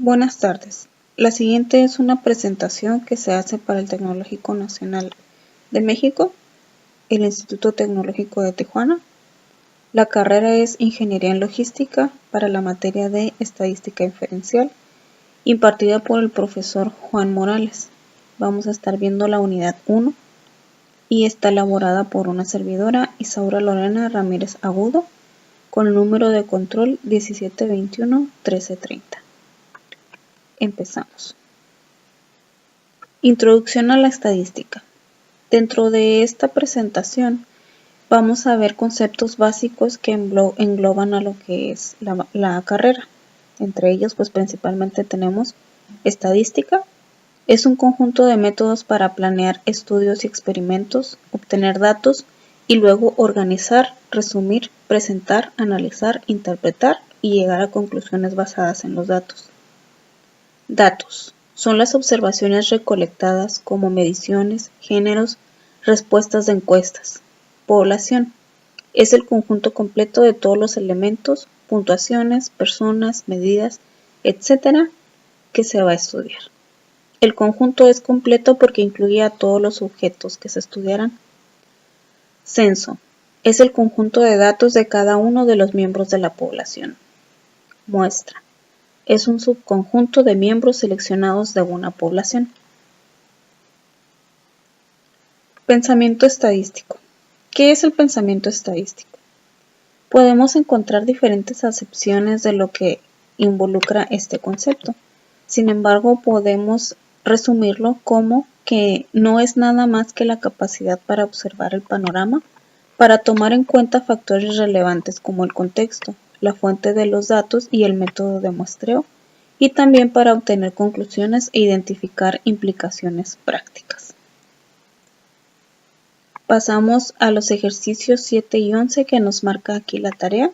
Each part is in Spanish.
Buenas tardes. La siguiente es una presentación que se hace para el Tecnológico Nacional de México, el Instituto Tecnológico de Tijuana. La carrera es Ingeniería en Logística para la materia de Estadística Inferencial, impartida por el profesor Juan Morales. Vamos a estar viendo la unidad 1 y está elaborada por una servidora, Isaura Lorena Ramírez Agudo, con el número de control 1721-1330. Empezamos. Introducción a la estadística. Dentro de esta presentación vamos a ver conceptos básicos que engloban a lo que es la carrera. Entre ellos, pues principalmente tenemos estadística. Es un conjunto de métodos para planear estudios y experimentos, obtener datos y luego organizar, resumir, presentar, analizar, interpretar y llegar a conclusiones basadas en los datos. Datos. Son las observaciones recolectadas como mediciones, géneros, respuestas de encuestas. Población. Es el conjunto completo de todos los elementos, puntuaciones, personas, medidas, etc. que se va a estudiar. El conjunto es completo porque incluye a todos los sujetos que se estudiarán. Censo. Es el conjunto de datos de cada uno de los miembros de la población. Muestra. Es un subconjunto de miembros seleccionados de una población. Pensamiento estadístico. ¿Qué es el pensamiento estadístico? Podemos encontrar diferentes acepciones de lo que involucra este concepto. Sin embargo, podemos resumirlo como que no es nada más que la capacidad para observar el panorama, para tomar en cuenta factores relevantes como el contexto, la fuente de los datos y el método de muestreo, y también para obtener conclusiones e identificar implicaciones prácticas. Pasamos a los ejercicios 7 y 11 que nos marca aquí la tarea.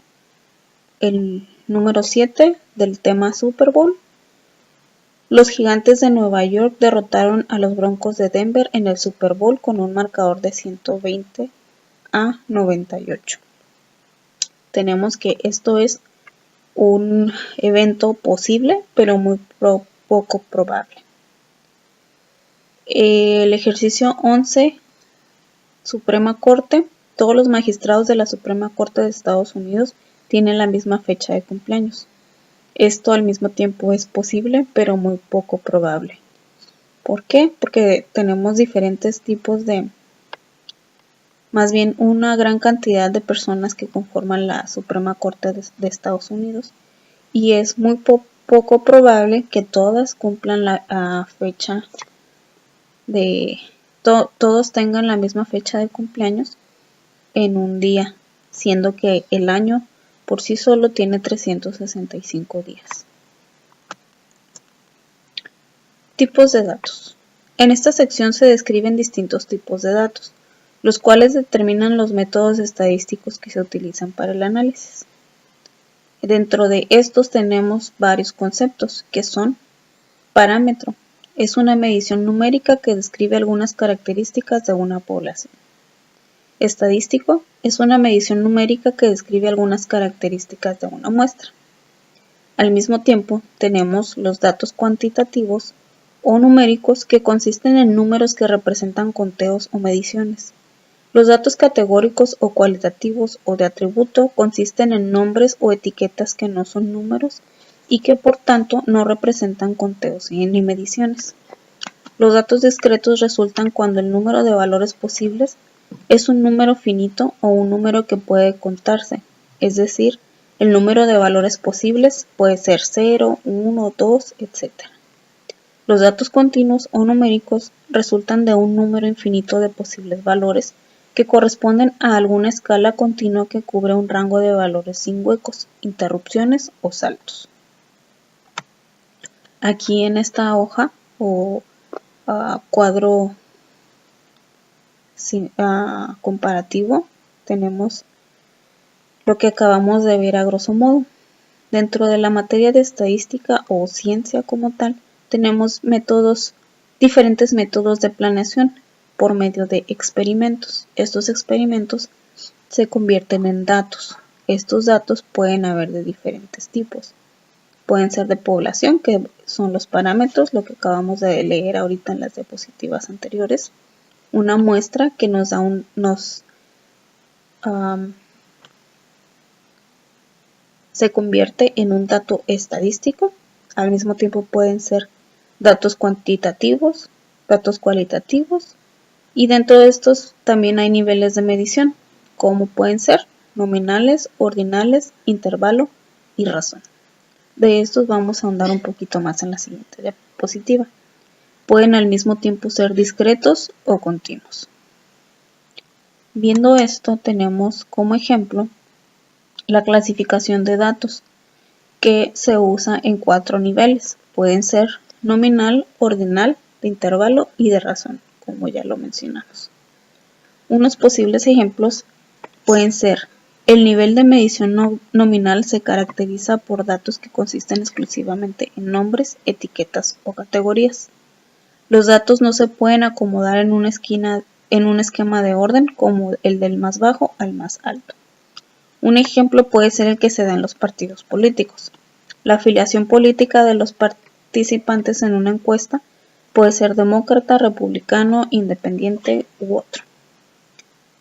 El número 7 del tema Super Bowl. Los Gigantes de Nueva York derrotaron a los Broncos de Denver en el Super Bowl con un marcador de 120-98. Tenemos que esto es un evento posible, pero muy poco probable. El ejercicio 11, Suprema Corte. Todos los magistrados de la Suprema Corte de Estados Unidos tienen la misma fecha de cumpleaños. Esto al mismo tiempo es posible, pero muy poco probable. ¿Por qué? Porque tenemos diferentes tipos más bien una gran cantidad de personas que conforman la Suprema Corte de Estados Unidos y es muy poco probable que todas cumplan la fecha de todos tengan la misma fecha de cumpleaños en un día, siendo que el año por sí solo tiene 365 días. Tipos de datos. En esta sección se describen distintos tipos de datos, los cuales determinan los métodos estadísticos que se utilizan para el análisis. Dentro de estos tenemos varios conceptos, que son parámetro. Es una medición numérica que describe algunas características de una población. Estadístico es una medición numérica que describe algunas características de una muestra. Al mismo tiempo, tenemos los datos cuantitativos o numéricos que consisten en números que representan conteos o mediciones. Los datos categóricos o cualitativos o de atributo consisten en nombres o etiquetas que no son números y que por tanto no representan conteos ni mediciones. Los datos discretos resultan cuando el número de valores posibles es un número finito o un número que puede contarse, es decir, el número de valores posibles puede ser 0, 1, 2, etc. Los datos continuos o numéricos resultan de un número infinito de posibles valores que corresponden a alguna escala continua que cubre un rango de valores sin huecos, interrupciones o saltos. Aquí en esta hoja o cuadro comparativo tenemos lo que acabamos de ver a grosso modo. Dentro de la materia de estadística o ciencia como tal, tenemos diferentes métodos de planeación por medio de experimentos. Estos experimentos se convierten en datos. Estos datos pueden haber de diferentes tipos. pueden ser de población, que son los parámetros, lo que acabamos de leer ahorita en las diapositivas anteriores. Una muestra que nos da se convierte en un dato estadístico. Al mismo tiempo pueden ser datos cuantitativos, datos cualitativos, y dentro de estos también hay niveles de medición, como pueden ser nominales, ordinales, intervalo y razón. De estos vamos a ahondar un poquito más en la siguiente diapositiva. Pueden al mismo tiempo ser discretos o continuos. Viendo esto, tenemos como ejemplo la clasificación de datos, que se usa en 4 niveles. Pueden ser nominal, ordinal, de intervalo y de razón, como ya lo mencionamos. Unos posibles ejemplos pueden ser: el nivel de medición nominal se caracteriza por datos que consisten exclusivamente en nombres, etiquetas o categorías. Los datos no se pueden acomodar en un esquema de orden como el del más bajo al más alto. Un ejemplo puede ser el que se da en los partidos políticos. La afiliación política de los participantes en una encuesta puede ser demócrata, republicano, independiente u otro.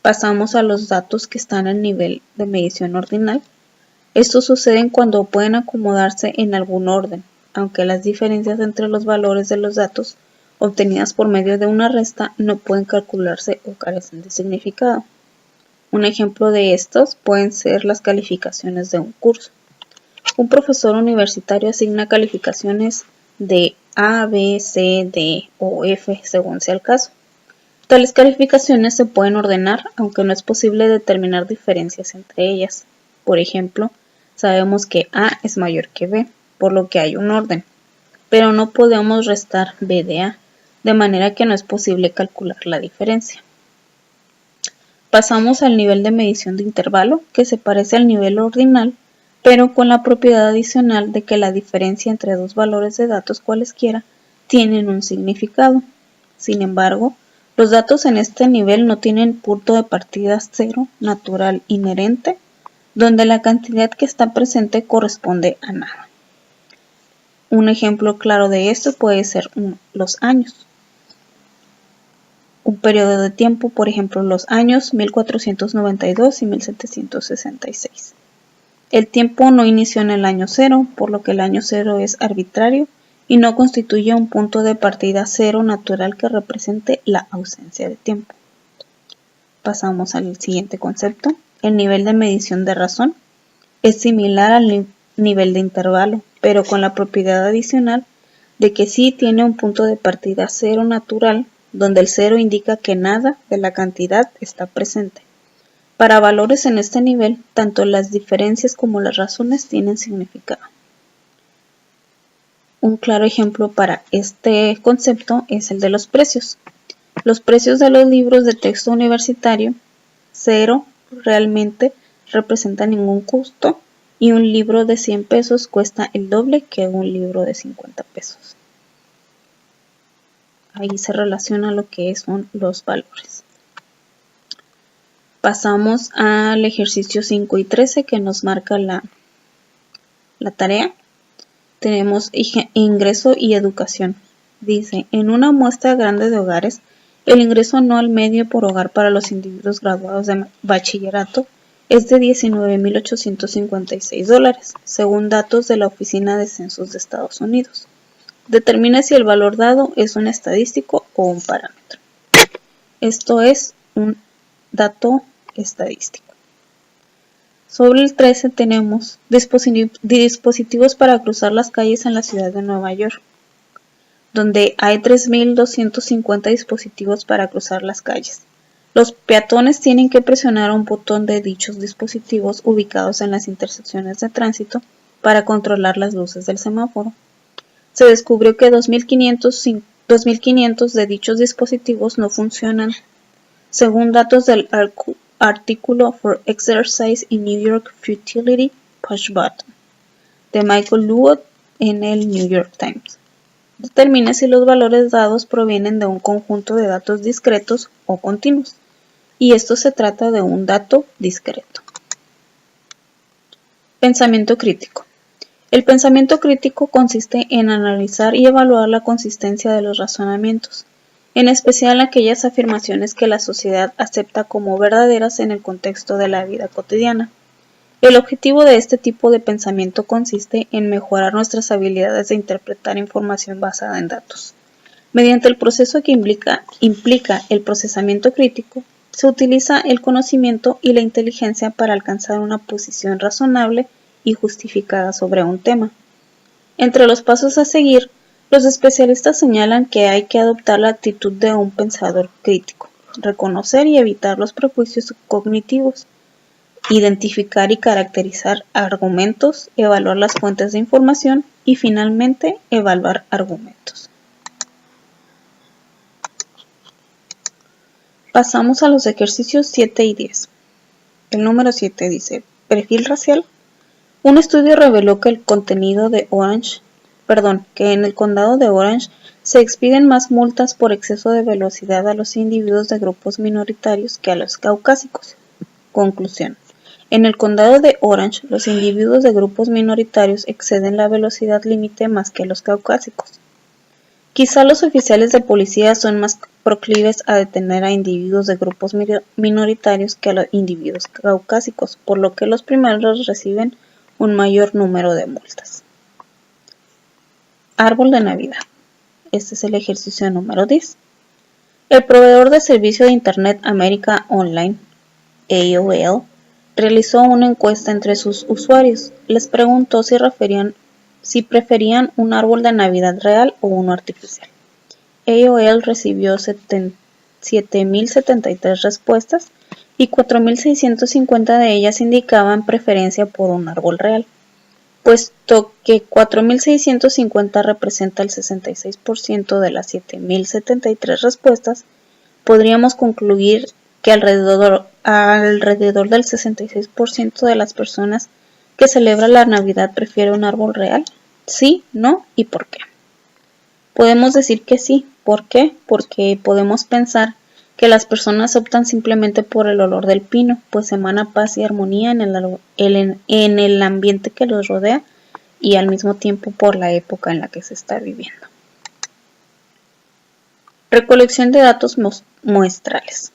Pasamos a los datos que están en nivel de medición ordinal. Estos suceden cuando pueden acomodarse en algún orden, aunque las diferencias entre los valores de los datos obtenidas por medio de una resta no pueden calcularse o carecen de significado. Un ejemplo de estos pueden ser las calificaciones de un curso. Un profesor universitario asigna calificaciones de A, B, C, D o F según sea el caso. Tales calificaciones se pueden ordenar, aunque no es posible determinar diferencias entre ellas. Por ejemplo, sabemos que A es mayor que B, por lo que hay un orden, pero no podemos restar B de A, de manera que no es posible calcular la diferencia. Pasamos al nivel de medición de intervalo, que se parece al nivel ordinal, pero con la propiedad adicional de que la diferencia entre dos valores de datos cualesquiera tienen un significado. Sin embargo, los datos en este nivel no tienen punto de partida cero natural inherente, donde la cantidad que está presente corresponde a nada. Un ejemplo claro de esto puede ser los años. Un periodo de tiempo, por ejemplo, los años 1492 y 1766. El tiempo no inició en el año cero, por lo que el año cero es arbitrario y no constituye un punto de partida cero natural que represente la ausencia de tiempo. Pasamos al siguiente concepto. El nivel de medición de razón es similar al nivel de intervalo, pero con la propiedad adicional de que sí tiene un punto de partida cero natural, donde el cero indica que nada de la cantidad está presente. Para valores en este nivel, tanto las diferencias como las razones tienen significado. Un claro ejemplo para este concepto es el de los precios. Los precios de los libros de texto universitario, cero realmente representa ningún costo, y un libro de 100 pesos cuesta el doble que un libro de 50 pesos. Ahí se relaciona lo que son los valores. Pasamos al ejercicio 5 y 13 que nos marca la tarea. Tenemos ingreso y educación. Dice: en una muestra grande de hogares, el ingreso anual medio por hogar para los individuos graduados de bachillerato es de $19,856, según datos de la Oficina de Censos de Estados Unidos. Determina si el valor dado es un estadístico o un parámetro. Esto es un dato estadístico. Sobre el 13 tenemos dispositivos para cruzar las calles en la ciudad de Nueva York, donde hay 3.250 dispositivos para cruzar las calles. Los peatones tienen que presionar un botón de dichos dispositivos ubicados en las intersecciones de tránsito para controlar las luces del semáforo. Se descubrió que 2.500 de dichos dispositivos no funcionan, según datos del artículo For Exercise in New York Futility Push Button de Michael Luod en el New York Times. Determina si los valores dados provienen de un conjunto de datos discretos o continuos, y esto se trata de un dato discreto. Pensamiento crítico. El pensamiento crítico consiste en analizar y evaluar la consistencia de los razonamientos, en especial aquellas afirmaciones que la sociedad acepta como verdaderas en el contexto de la vida cotidiana. El objetivo de este tipo de pensamiento consiste en mejorar nuestras habilidades de interpretar información basada en datos. Mediante el proceso que implica el procesamiento crítico, se utiliza el conocimiento y la inteligencia para alcanzar una posición razonable y justificada sobre un tema. Entre los pasos a seguir, los especialistas señalan que hay que adoptar la actitud de un pensador crítico, reconocer y evitar los prejuicios cognitivos, identificar y caracterizar argumentos, evaluar las fuentes de información y finalmente evaluar argumentos. Pasamos a los ejercicios 7 y 10. El número 7 dice, perfil racial. Un estudio reveló que en el condado de Orange se expiden más multas por exceso de velocidad a los individuos de grupos minoritarios que a los caucásicos. Conclusión. En el condado de Orange, los individuos de grupos minoritarios exceden la velocidad límite más que los caucásicos. Quizá los oficiales de policía son más proclives a detener a individuos de grupos minoritarios que a los individuos caucásicos, por lo que los primeros reciben un mayor número de multas. Árbol de Navidad. Este es el ejercicio número 10. El proveedor de servicio de Internet América Online, AOL, realizó una encuesta entre sus usuarios. Les preguntó si preferían un árbol de Navidad real o uno artificial. AOL recibió 7.073 respuestas y 4.650 de ellas indicaban preferencia por un árbol real. Puesto que 4.650 representa el 66% de las 7.073 respuestas, podríamos concluir que alrededor del 66% de las personas que celebran la Navidad prefiere un árbol real. ¿Sí? ¿No? ¿Y por qué? Podemos decir que sí. ¿Por qué? Porque podemos pensar que las personas optan simplemente por el olor del pino, pues emana paz y armonía en el ambiente que los rodea y al mismo tiempo por la época en la que se está viviendo. Recolección de datos muestrales.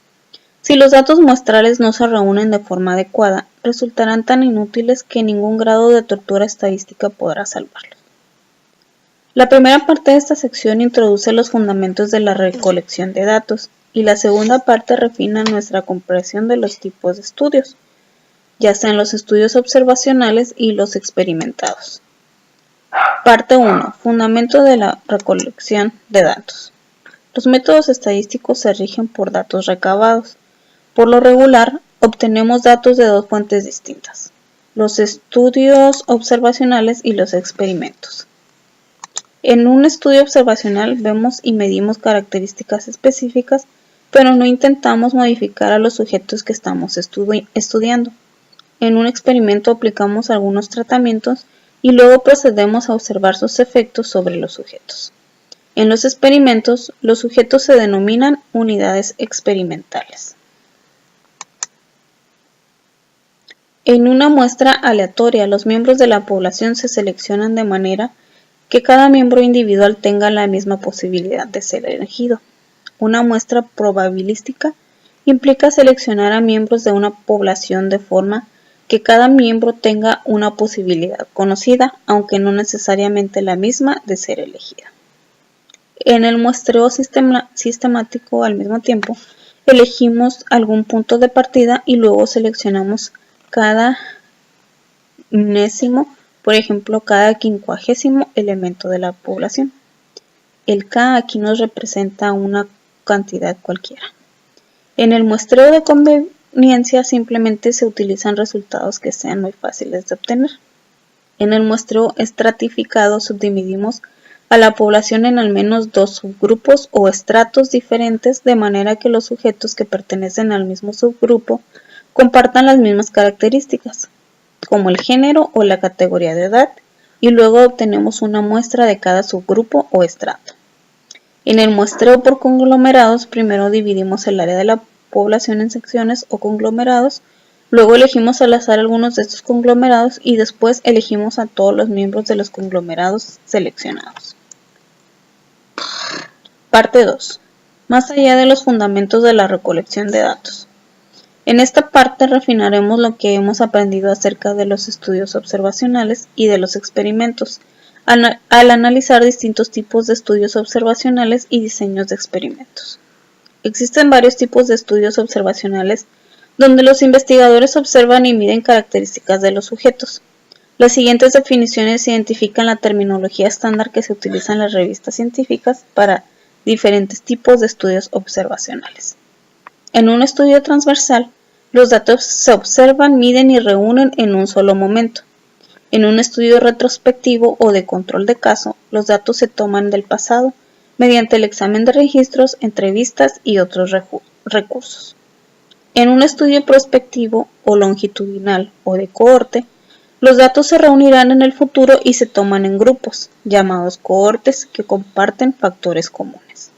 Si los datos muestrales no se reúnen de forma adecuada, resultarán tan inútiles que ningún grado de tortura estadística podrá salvarlos. La primera parte de esta sección introduce los fundamentos de la recolección de datos y la segunda parte refina nuestra comprensión de los tipos de estudios, ya sean los estudios observacionales y los experimentados. Parte 1. Fundamento de la recolección de datos. Los métodos estadísticos se rigen por datos recabados. Por lo regular, obtenemos datos de dos fuentes distintas, los estudios observacionales y los experimentos. En un estudio observacional vemos y medimos características específicas, pero no intentamos modificar a los sujetos que estamos estudiando. En un experimento aplicamos algunos tratamientos y luego procedemos a observar sus efectos sobre los sujetos. En los experimentos, los sujetos se denominan unidades experimentales. En una muestra aleatoria, los miembros de la población se seleccionan de manera que cada miembro individual tenga la misma posibilidad de ser elegido. Una muestra probabilística implica seleccionar a miembros de una población de forma que cada miembro tenga una posibilidad conocida, aunque no necesariamente la misma, de ser elegida. En el muestreo sistemático, al mismo tiempo, elegimos algún punto de partida y luego seleccionamos cada unésimo, por ejemplo, cada 50º elemento de la población. El K aquí nos representa una cantidad cualquiera. En el muestreo de conveniencia simplemente se utilizan resultados que sean muy fáciles de obtener. En el muestreo estratificado subdividimos a la población en al menos dos subgrupos o estratos diferentes, de manera que los sujetos que pertenecen al mismo subgrupo compartan las mismas características, como el género o la categoría de edad, y luego obtenemos una muestra de cada subgrupo o estrato. En el muestreo por conglomerados, primero dividimos el área de la población en secciones o conglomerados, Luego elegimos al azar algunos de estos conglomerados y después elegimos a todos los miembros de los conglomerados seleccionados. Parte 2. Más allá de los fundamentos de la recolección de datos. En esta parte refinaremos lo que hemos aprendido acerca de los estudios observacionales y de los experimentos, al analizar distintos tipos de estudios observacionales y diseños de experimentos. Existen varios tipos de estudios observacionales donde los investigadores observan y miden características de los sujetos. Las siguientes definiciones identifican la terminología estándar que se utiliza en las revistas científicas para diferentes tipos de estudios observacionales. En un estudio transversal, los datos se observan, miden y reúnen en un solo momento. En un estudio retrospectivo o de control de caso, los datos se toman del pasado mediante el examen de registros, entrevistas y otros recursos. En un estudio prospectivo o longitudinal o de cohorte, los datos se reunirán en el futuro y se toman en grupos, llamados cohortes, que comparten factores comunes.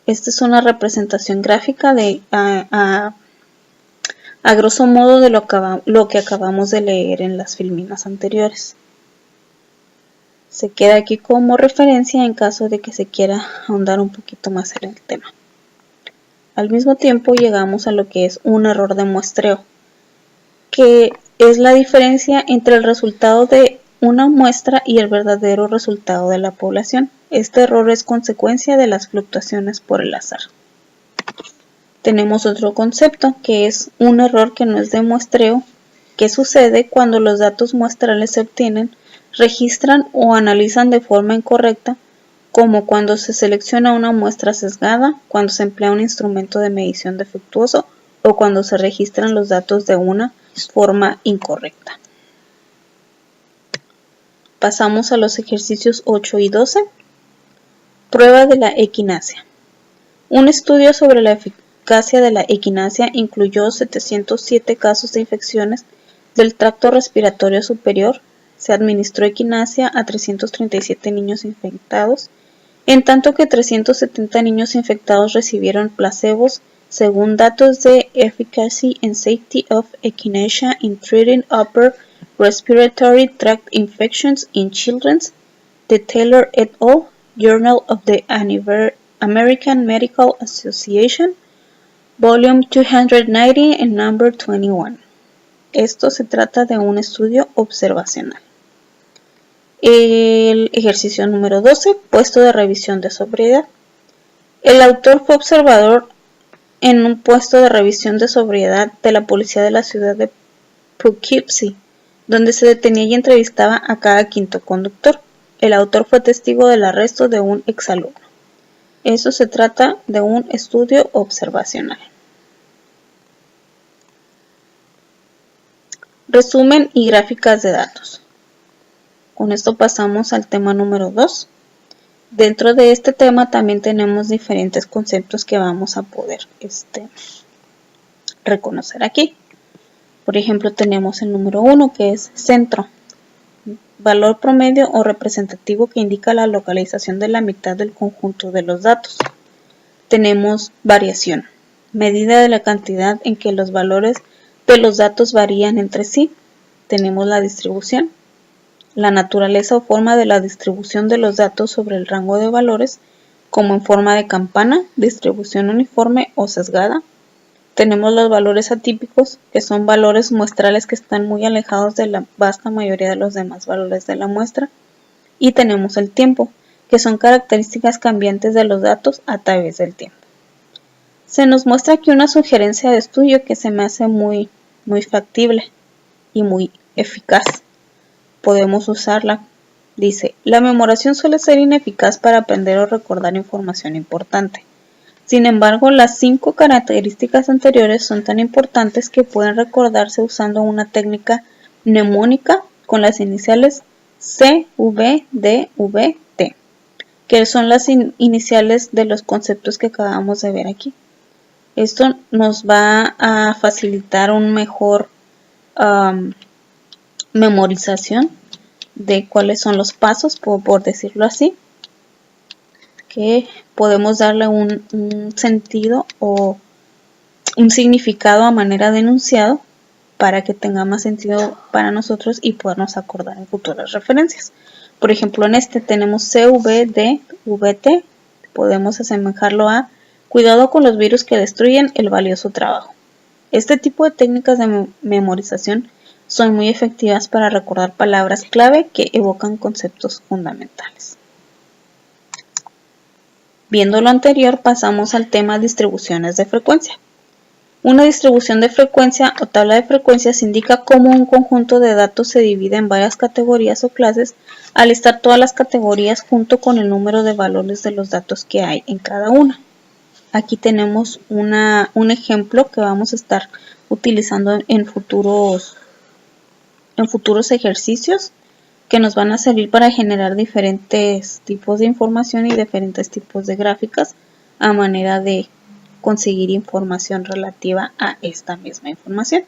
Esta es una representación gráfica de a grosso modo de lo que acabamos de leer en las filminas anteriores. Se queda aquí como referencia en caso de que se quiera ahondar un poquito más en el tema. Al mismo tiempo llegamos a lo que es un error de muestreo, que es la diferencia entre el resultado de una muestra y el verdadero resultado de la población. Este error es consecuencia de las fluctuaciones por el azar. Tenemos otro concepto que es un error que no es de muestreo, que sucede cuando los datos muestrales se obtienen, registran o analizan de forma incorrecta, como cuando se selecciona una muestra sesgada, cuando se emplea un instrumento de medición defectuoso o cuando se registran los datos de una forma incorrecta. Pasamos a los ejercicios 8 y 12. Prueba de la equinacia. Un estudio sobre la eficacia de la equinacia incluyó 707 casos de infecciones del tracto respiratorio superior. Se administró equinacia a 337 niños infectados, en tanto que 370 niños infectados recibieron placebos, según datos de Efficacy and Safety of Echinacea in Treating Upper Respiratory Tract Infections in Children, de Taylor et al., Journal of the American Medical Association, Volume 290 and Number 21. Esto se trata de un estudio observacional. El ejercicio número 12, puesto de revisión de sobriedad. El autor fue observador en un puesto de revisión de sobriedad de la policía de la ciudad de Poughkeepsie, donde se detenía y entrevistaba a cada quinto conductor. El autor fue testigo del arresto de un exalumno. Eso se trata de un estudio observacional. Resumen y gráficas de datos. Con esto pasamos al tema número 2. Dentro de este tema también tenemos diferentes conceptos que vamos a poder reconocer aquí. Por ejemplo, tenemos el número 1, que es centro, valor promedio o representativo que indica la localización de la mitad del conjunto de los datos. Tenemos variación, medida de la cantidad en que los valores de los datos varían entre sí. Tenemos la distribución, la naturaleza o forma de la distribución de los datos sobre el rango de valores, como en forma de campana, distribución uniforme o sesgada. Tenemos los valores atípicos, que son valores muestrales que están muy alejados de la vasta mayoría de los demás valores de la muestra. Y tenemos el tiempo, que son características cambiantes de los datos a través del tiempo. Se nos muestra aquí una sugerencia de estudio que se me hace muy factible y muy eficaz. Podemos usarla. Dice, la memoración suele ser ineficaz para aprender o recordar información importante. Sin embargo, las 5 características anteriores son tan importantes que pueden recordarse usando una técnica mnemónica con las iniciales C, V, D, V, T, que son las iniciales de los conceptos que acabamos de ver aquí. Esto nos va a facilitar un mejor memorización de cuáles son los pasos, por decirlo así, que podemos darle un sentido o un significado a manera de enunciado para que tenga más sentido para nosotros y podernos acordar en futuras referencias. Por ejemplo, en este tenemos CVDVT, podemos asemejarlo a cuidado con los virus que destruyen el valioso trabajo. Este tipo de técnicas de memorización son muy efectivas para recordar palabras clave que evocan conceptos fundamentales. Viendo lo anterior, pasamos al tema distribuciones de frecuencia. Una distribución de frecuencia o tabla de frecuencias indica cómo un conjunto de datos se divide en varias categorías o clases al listar todas las categorías junto con el número de valores de los datos que hay en cada una. Aquí tenemos un ejemplo que vamos a estar utilizando en futuros ejercicios que nos van a servir para generar diferentes tipos de información y diferentes tipos de gráficas a manera de conseguir información relativa a esta misma información.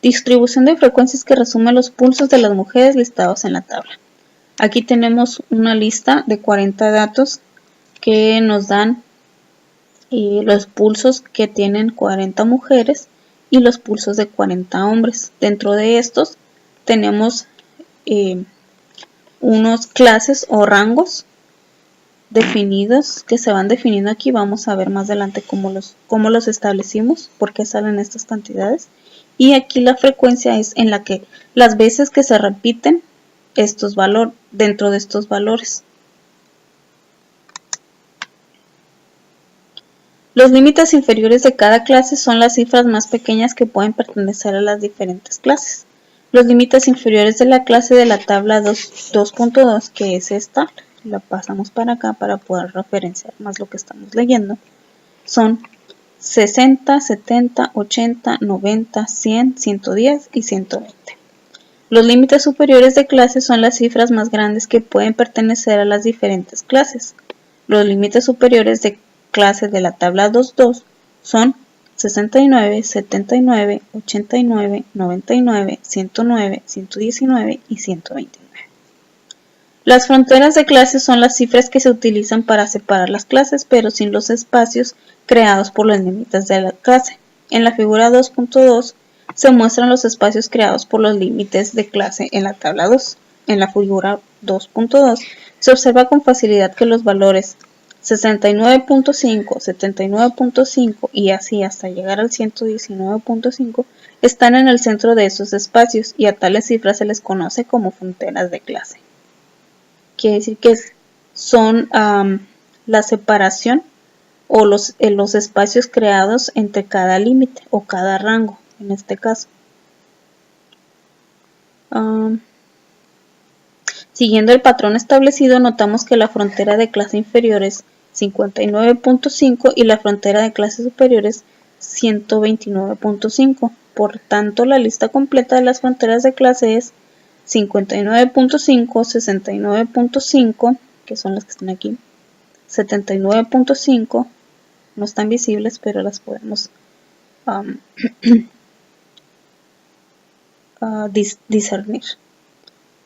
Distribución de frecuencias que resume los pulsos de las mujeres listados en la tabla. Aquí tenemos una lista de 40 datos que nos dan los pulsos que tienen 40 mujeres y los pulsos de 40 hombres. Dentro de estos tenemos unos clases o rangos definidos que se van definiendo aquí. Vamos a ver más adelante cómo los establecimos, por qué salen estas cantidades. Y aquí la frecuencia es en la que las veces que se repiten estos valores dentro de estos valores. Los límites inferiores de cada clase son las cifras más pequeñas que pueden pertenecer a las diferentes clases. Los límites inferiores de la clase de la tabla 2.2, que es esta, la pasamos para acá para poder referenciar más lo que estamos leyendo, son 60, 70, 80, 90, 100, 110 y 120. Los límites superiores de clase son las cifras más grandes que pueden pertenecer a las diferentes clases. Los límites superiores de clase de la tabla 2.2 son 69, 79, 89, 99, 109, 119 y 129. Las fronteras de clase son las cifras que se utilizan para separar las clases, pero sin los espacios creados por los límites de la clase. En la figura 2.2 se muestran los espacios creados por los límites de clase en la tabla 2. En la figura 2.2 se observa con facilidad que los valores 69.5, 79.5 y así hasta llegar al 119.5 están en el centro de esos espacios y a tales cifras se les conoce como fronteras de clase. Quiere decir que son la separación o los espacios creados entre cada límite o cada rango en este caso. Siguiendo el patrón establecido, notamos que la frontera de clase inferior es 59.5 y la frontera de clase superior es 129.5. Por tanto, la lista completa de las fronteras de clase es 59.5, 69.5, que son las que están aquí, 79.5, no están visibles, pero las podemos discernir.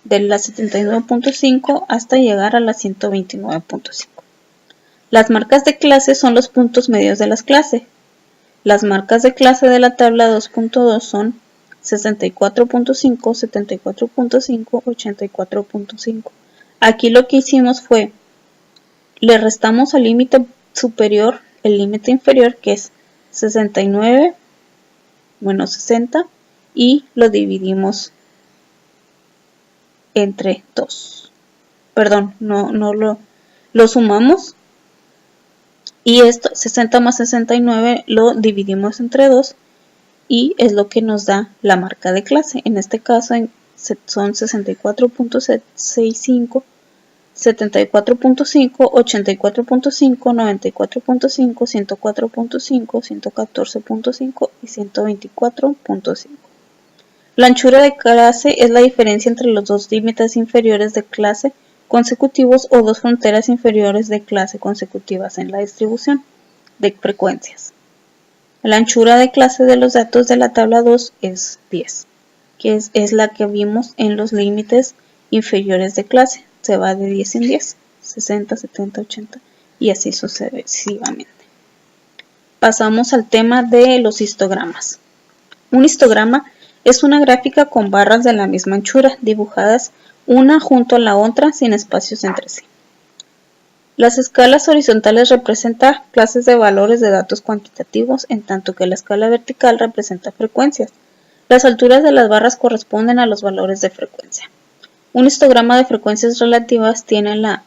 De la 79.5 hasta llegar a la 129.5. Las marcas de clase son los puntos medios de las clases. Las marcas de clase de la tabla 2.2 son 64.5, 74.5, 84.5. Aquí lo que hicimos fue, le restamos al límite superior el límite inferior, que es 69 menos 60, y lo dividimos entre 2. Perdón, lo sumamos. Y esto, 60 más 69, lo dividimos entre 2 y es lo que nos da la marca de clase. En este caso son 64.65, 74.5, 84.5, 94.5, 104.5, 114.5 y 124.5. La anchura de clase es la diferencia entre los dos límites inferiores de clase consecutivos o dos fronteras inferiores de clase consecutivas en la distribución de frecuencias. La anchura de clase de los datos de la tabla 2 es 10, que es la que vimos en los límites inferiores de clase. Se va de 10 en 10, 60, 70, 80 y así sucesivamente. pasamos al tema de los histogramas. Un histograma es una gráfica con barras de la misma anchura, dibujadas una junto a la otra sin espacios entre sí. Las escalas horizontales representan clases de valores de datos cuantitativos, en tanto que la escala vertical representa frecuencias. Las alturas de las barras corresponden a los valores de frecuencia. Un histograma de frecuencias relativas tiene la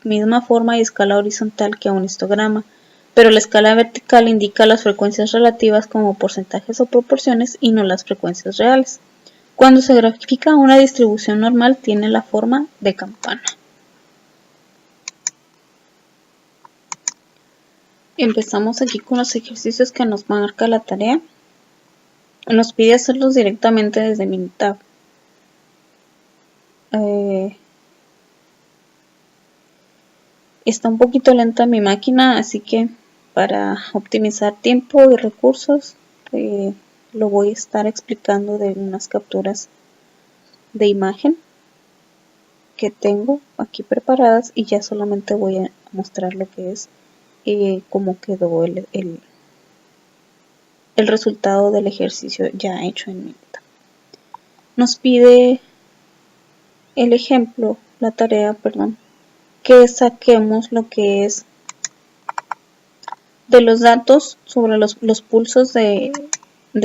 misma forma y escala horizontal que un histograma, pero la escala vertical indica las frecuencias relativas como porcentajes o proporciones y no las frecuencias reales. Cuando se grafica una distribución normal tiene la forma de campana. Empezamos aquí con los ejercicios que nos marca la tarea. Nos pide hacerlos directamente desde Minitab. Está un poquito lenta mi máquina, así que para optimizar tiempo y recursos lo voy a estar explicando de unas capturas de imagen que tengo aquí preparadas y ya solamente voy a mostrar lo que es cómo quedó el resultado del ejercicio ya hecho en Minitab. Nos pide el ejemplo, la tarea, perdón, que saquemos lo que es de los datos sobre los pulsos de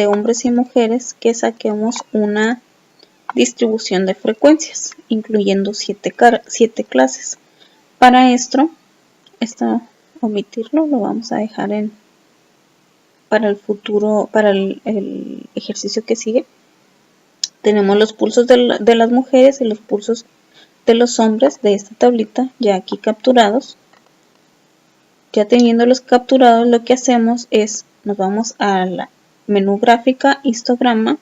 hombres y mujeres, que saquemos una distribución de frecuencias, incluyendo 7 clases. Para esto, omitirlo, lo vamos a dejar para el futuro, para el ejercicio que sigue. Tenemos los pulsos de las mujeres y los pulsos de los hombres de esta tablita ya aquí capturados. Ya teniéndolos capturados, lo que hacemos es, nos vamos a la menú gráfica, histograma.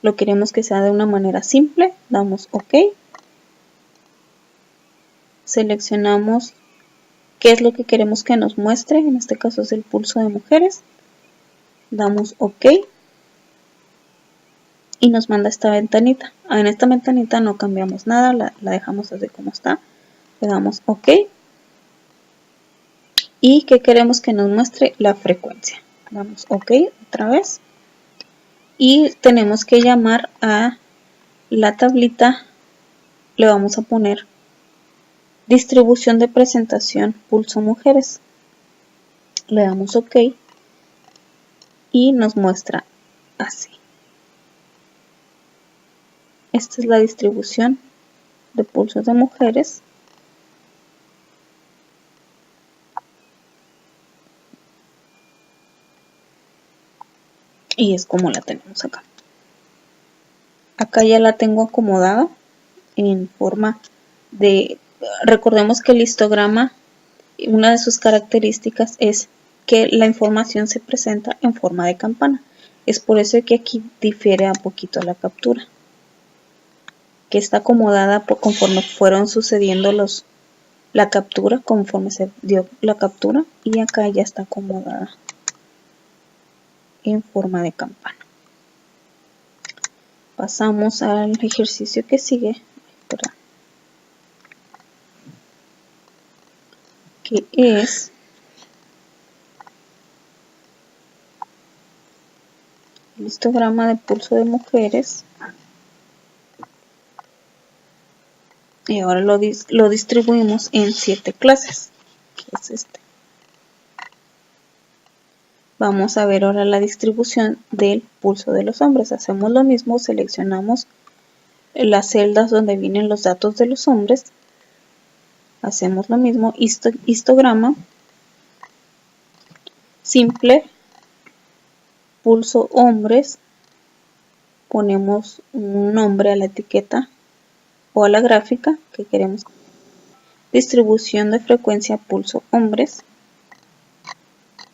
Lo queremos que sea de una manera simple, damos OK. Seleccionamos qué es lo que queremos que nos muestre, en este caso es el pulso de mujeres. Damos OK. Y nos manda esta ventanita. En esta ventanita no cambiamos nada, la dejamos así como está. Le damos OK. Y que queremos que nos muestre la frecuencia. Damos OK otra vez. Y tenemos que llamar a la tablita, le vamos a poner distribución de presentación pulso mujeres. Le damos OK. Y nos muestra así. Esta es la distribución de pulsos de mujeres. Y es como la tenemos acá. Acá ya la tengo acomodada en forma de... Recordemos que el histograma, una de sus características es que la información se presenta en forma de campana. Es por eso que aquí difiere un poquito la captura, que está acomodada conforme fueron sucediendo la captura, conforme se dio la captura, y acá ya está acomodada en forma de campana. Pasamos al ejercicio que sigue, que es el histograma de pulso de mujeres. Y ahora lo distribuimos en 7 clases, que es este. Vamos a ver ahora la distribución del pulso de los hombres. Hacemos lo mismo, seleccionamos las celdas donde vienen los datos de los hombres. Hacemos lo mismo, histograma, simple, pulso hombres, ponemos un nombre a la etiqueta o a la gráfica que queremos. Distribución de frecuencia pulso hombres.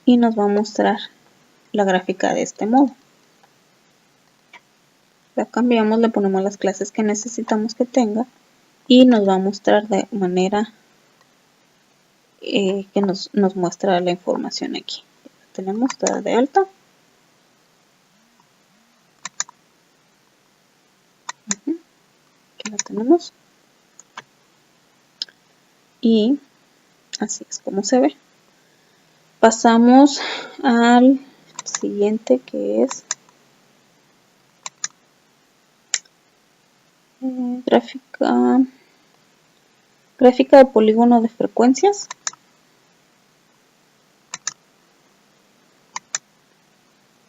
Y nos va a mostrar la gráfica de este modo. La cambiamos, le ponemos las clases que necesitamos que tenga y nos va a mostrar de manera que nos muestra la información aquí. Tenemos dada de alta. Aquí la tenemos. Y así es como se ve. Pasamos al siguiente, que es gráfica de polígono de frecuencias.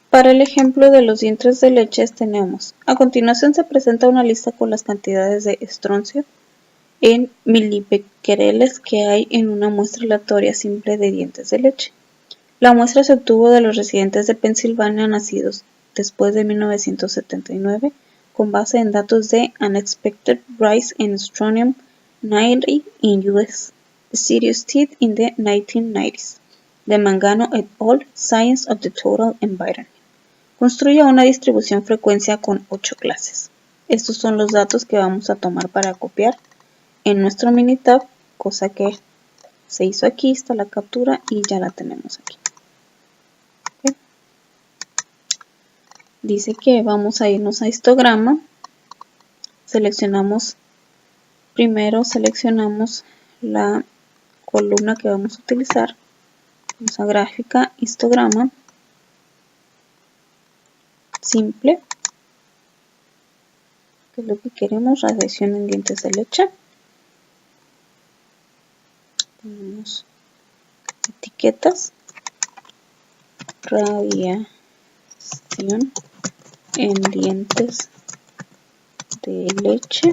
Para el ejemplo de los dientes de leche tenemos, a continuación se presenta una lista con las cantidades de estroncio en milibecquereles que hay en una muestra aleatoria simple de dientes de leche. La muestra se obtuvo de los residentes de Pensilvania nacidos después de 1979 con base en datos de Unexpected Rise in Strontium 90 in US Serious Study in the 1990s, de Mangano et al. Science of the Total Environment. Construye una distribución frecuencia con 8 clases. Estos son los datos que vamos a tomar para copiar en nuestro Minitab, cosa que se hizo aquí, está la captura y ya la tenemos aquí. ¿Okay? Dice que vamos a irnos a histograma. Primero seleccionamos la columna que vamos a utilizar. Vamos a gráfica, histograma, simple, que es lo que queremos, radiación en dientes de leche. Tenemos etiquetas, radiación en dientes de leche.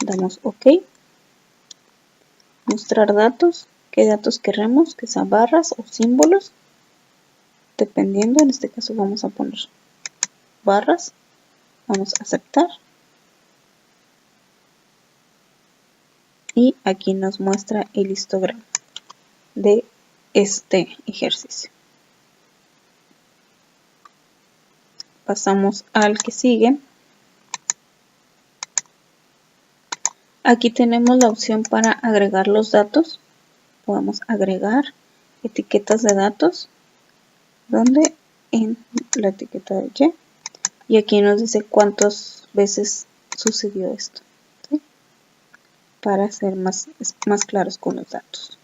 Damos OK. Mostrar datos. ¿Qué datos queremos? Que sean barras o símbolos. Dependiendo, en este caso vamos a poner barras. Vamos a aceptar. Y aquí nos muestra el histograma de este ejercicio. Pasamos al que sigue. Aquí tenemos la opción para agregar los datos. Podemos agregar etiquetas de datos, donde en la etiqueta de y aquí nos dice cuántas veces sucedió esto, ¿sí? Para ser más claros con los datos.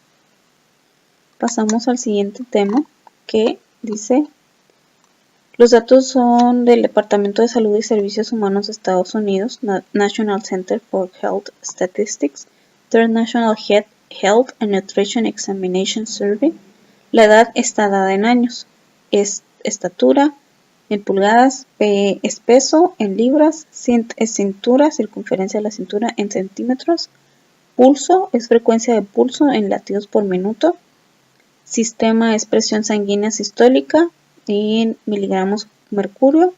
Pasamos al siguiente tema, que dice: los datos son del Departamento de Salud y Servicios Humanos de Estados Unidos, National Center for Health Statistics, Third National Health and Nutrition Examination Survey. La edad está dada en años, es estatura en pulgadas, es peso en libras, es cintura, circunferencia de la cintura en centímetros, pulso es frecuencia de pulso en latidos por minuto, sistema es presión sanguínea sistólica en miligramos mercurio,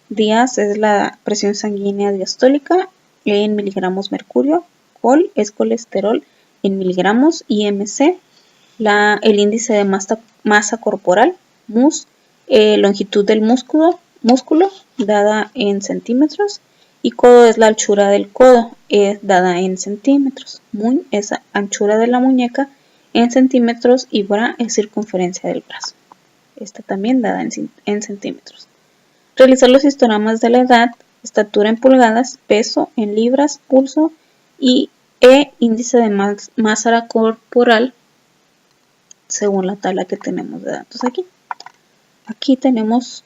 días es la presión sanguínea diastólica en miligramos mercurio, col es colesterol en miligramos, IMC, el índice de masa corporal, mus, longitud del músculo dada en centímetros, y codo es la anchura del codo, dada en centímetros, muñ es anchura de la muñeca en centímetros, y bra es circunferencia del brazo, esta también dada en centímetros. Realizar los histogramas de la edad, estatura en pulgadas, peso en libras, pulso y índice de masa corporal según la tabla que tenemos de datos aquí. Aquí tenemos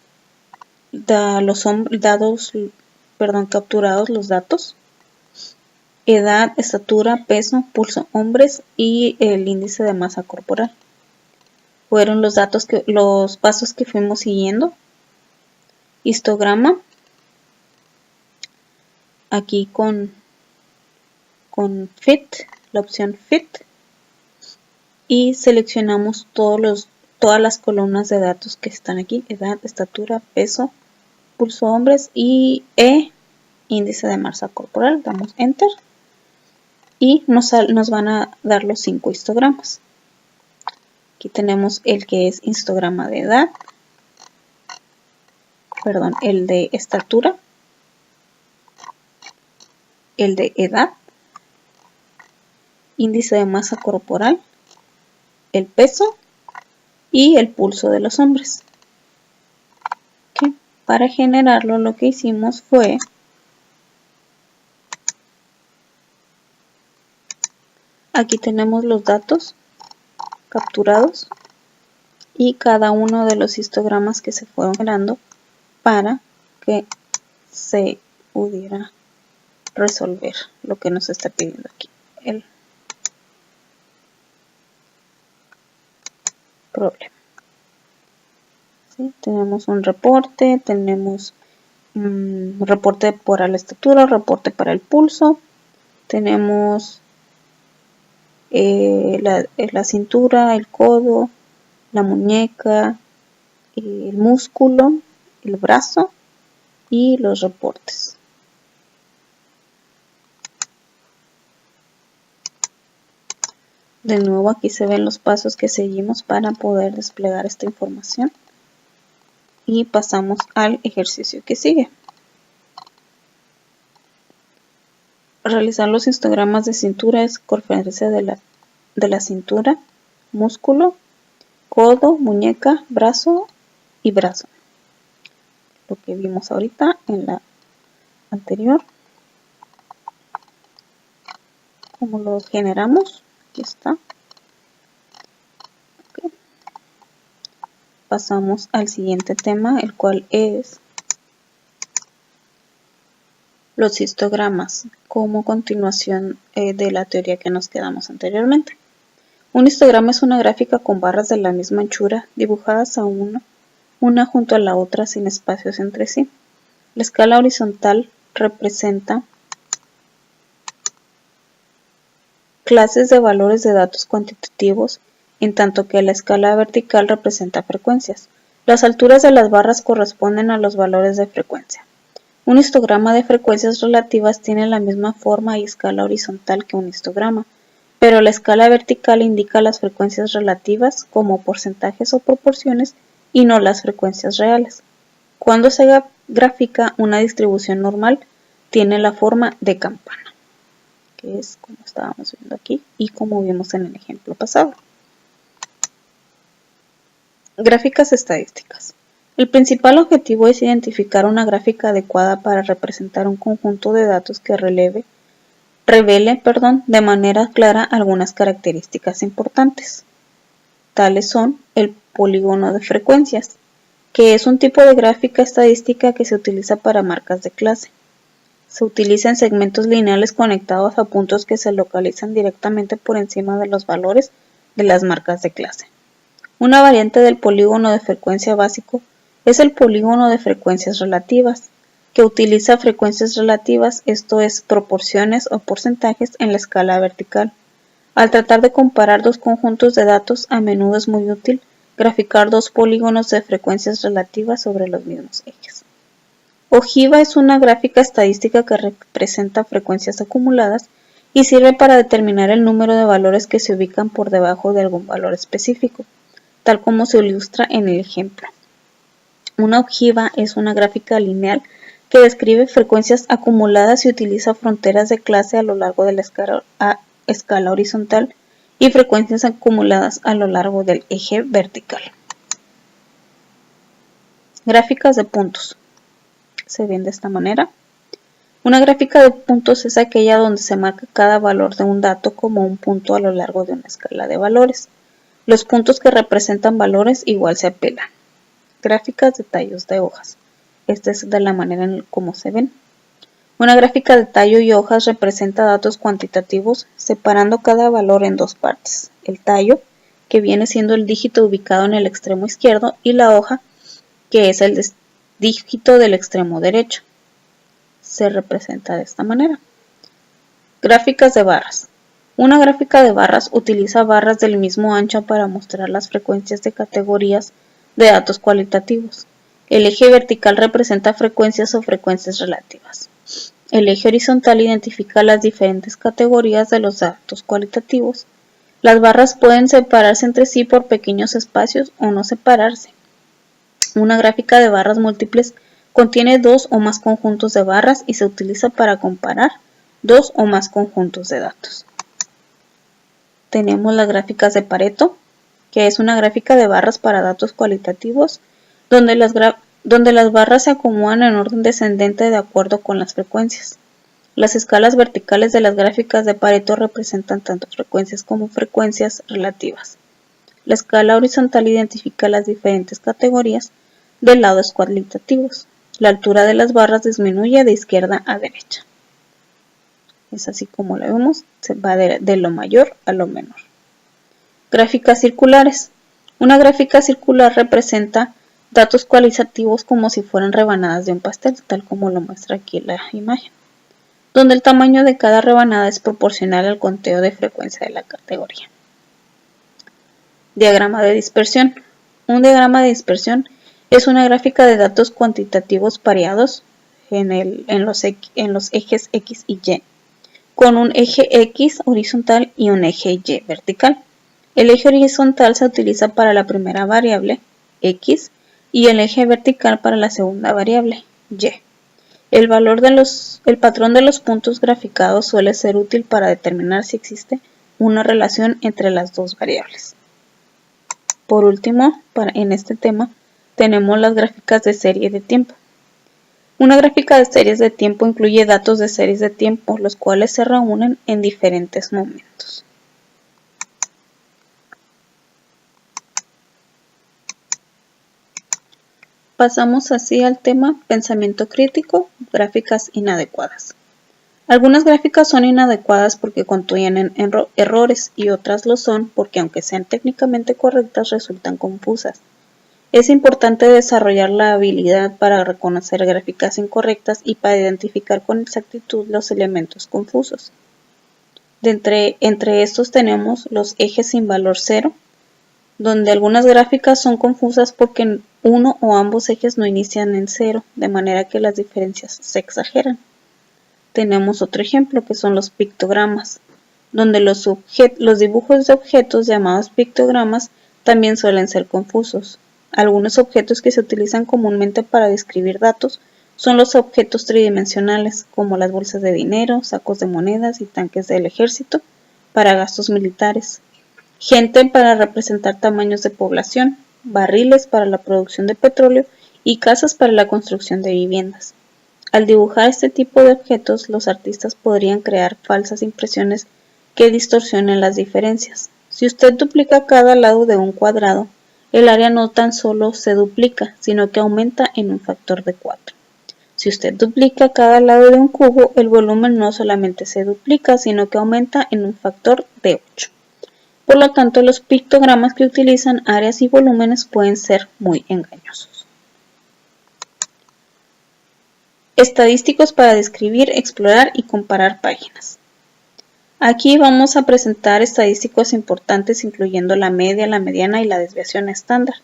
capturados los datos: edad, estatura, peso, pulso, hombres y el índice de masa corporal. Fueron los pasos que fuimos siguiendo. Histograma, aquí con fit, la opción fit, y seleccionamos todas las columnas de datos que están aquí: edad, estatura, peso, pulso, hombres y índice de masa corporal. Damos enter y nos van a dar los 5 histogramas. Aquí tenemos el que es histograma de edad, el de estatura, el de edad, índice de masa corporal, el peso y el pulso de los hombres. ¿Okay? Para generarlo, lo que hicimos fue Aquí tenemos los datos capturados y cada uno de los histogramas que se fueron generando para que se pudiera resolver lo que nos está pidiendo aquí el problema. ¿Sí? Tenemos un reporte, tenemos un reporte para la estatura, reporte para el pulso, tenemos la cintura, el codo, la muñeca, el músculo, el brazo y los reportes. De nuevo aquí se ven los pasos que seguimos para poder desplegar esta información. Y pasamos al ejercicio que sigue. Realizar los histogramas de cintura es circunferencia de la cintura, músculo, codo, muñeca, brazo y brazo. Lo que vimos ahorita en la anterior. ¿Cómo lo generamos? Aquí está. Okay. Pasamos al siguiente tema, el cual es los histogramas, como continuación de la teoría que nos quedamos anteriormente. Un histograma es una gráfica con barras de la misma anchura dibujadas a una junto a la otra sin espacios entre sí. La escala horizontal representa clases de valores de datos cuantitativos, en tanto que la escala vertical representa frecuencias. Las alturas de las barras corresponden a los valores de frecuencia. Un histograma de frecuencias relativas tiene la misma forma y escala horizontal que un histograma, pero la escala vertical indica las frecuencias relativas como porcentajes o proporciones y no las frecuencias reales. Cuando se grafica una distribución normal, tiene la forma de campana, que es como estábamos viendo aquí y como vimos en el ejemplo pasado. Gráficas estadísticas. El principal objetivo es identificar una gráfica adecuada para representar un conjunto de datos que revele de manera clara algunas características importantes. Tales son el polígono de frecuencias, que es un tipo de gráfica estadística que se utiliza para marcas de clase. Se utiliza en segmentos lineales conectados a puntos que se localizan directamente por encima de los valores de las marcas de clase. Una variante del polígono de frecuencia básico es el polígono de frecuencias relativas, que utiliza frecuencias relativas, esto es, proporciones o porcentajes en la escala vertical. Al tratar de comparar dos conjuntos de datos, a menudo es muy útil graficar dos polígonos de frecuencias relativas sobre los mismos ejes. Ojiva es una gráfica estadística que representa frecuencias acumuladas y sirve para determinar el número de valores que se ubican por debajo de algún valor específico, tal como se ilustra en el ejemplo. Una ojiva es una gráfica lineal que describe frecuencias acumuladas y utiliza fronteras de clase a lo largo de la escala horizontal y frecuencias acumuladas a lo largo del eje vertical. Gráficas de puntos. Se ven de esta manera. Una gráfica de puntos es aquella donde se marca cada valor de un dato como un punto a lo largo de una escala de valores. Los puntos que representan valores igual se apelan. Gráficas de tallos de hojas. Esta es de la manera en cómo se ven. Una gráfica de tallo y hojas representa datos cuantitativos separando cada valor en dos partes. El tallo, que viene siendo el dígito ubicado en el extremo izquierdo, y la hoja, que es el dígito del extremo derecho. Se representa de esta manera. Gráficas de barras. Una gráfica de barras utiliza barras del mismo ancho para mostrar las frecuencias de categorías de datos cualitativos. El eje vertical representa frecuencias o frecuencias relativas. El eje horizontal identifica las diferentes categorías de los datos cualitativos. Las barras pueden separarse entre sí por pequeños espacios o no separarse. Una gráfica de barras múltiples contiene dos o más conjuntos de barras y se utiliza para comparar dos o más conjuntos de datos. Tenemos las gráficas de Pareto, que es una gráfica de barras para datos cualitativos, donde las barras se acomodan en orden descendente de acuerdo con las frecuencias. Las escalas verticales de las gráficas de Pareto representan tanto frecuencias como frecuencias relativas. La escala horizontal identifica las diferentes categorías de lados cualitativos. La altura de las barras disminuye de izquierda a derecha. Es así como la vemos, se va de lo mayor a lo menor. Gráficas circulares. Una gráfica circular representa datos cualitativos como si fueran rebanadas de un pastel, tal como lo muestra aquí la imagen, donde el tamaño de cada rebanada es proporcional al conteo de frecuencia de la categoría. Diagrama de dispersión. Un diagrama de dispersión es una gráfica de datos cuantitativos pareados en los ejes X y Y, con un eje X horizontal y un eje Y vertical. El eje horizontal se utiliza para la primera variable, X, y el eje vertical para la segunda variable, Y. El patrón de los puntos graficados suele ser útil para determinar si existe una relación entre las dos variables. Por último, en este tema, tenemos las gráficas de serie de tiempo. Una gráfica de series de tiempo incluye datos de series de tiempo, los cuales se reúnen en diferentes momentos. Pasamos así al tema pensamiento crítico, gráficas inadecuadas. Algunas gráficas son inadecuadas porque contienen errores y otras lo son porque, aunque sean técnicamente correctas, resultan confusas. Es importante desarrollar la habilidad para reconocer gráficas incorrectas y para identificar con exactitud los elementos confusos. Entre estos tenemos los ejes sin valor cero, donde algunas gráficas son confusas porque uno o ambos ejes no inician en cero, de manera que las diferencias se exageran. Tenemos otro ejemplo que son los pictogramas, donde los dibujos de objetos llamados pictogramas también suelen ser confusos. Algunos objetos que se utilizan comúnmente para describir datos son los objetos tridimensionales, como las bolsas de dinero, sacos de monedas y tanques del ejército para gastos militares, gente para representar tamaños de población, barriles para la producción de petróleo y casas para la construcción de viviendas. Al dibujar este tipo de objetos, los artistas podrían crear falsas impresiones que distorsionen las diferencias. Si usted duplica cada lado de un cuadrado, el área no tan solo se duplica, sino que aumenta en un factor de 4. Si usted duplica cada lado de un cubo, el volumen no solamente se duplica, sino que aumenta en un factor de 8. Por lo tanto, los pictogramas que utilizan áreas y volúmenes pueden ser muy engañosos. Estadísticos para describir, explorar y comparar páginas. Aquí vamos a presentar estadísticos importantes incluyendo la media, la mediana y la desviación estándar.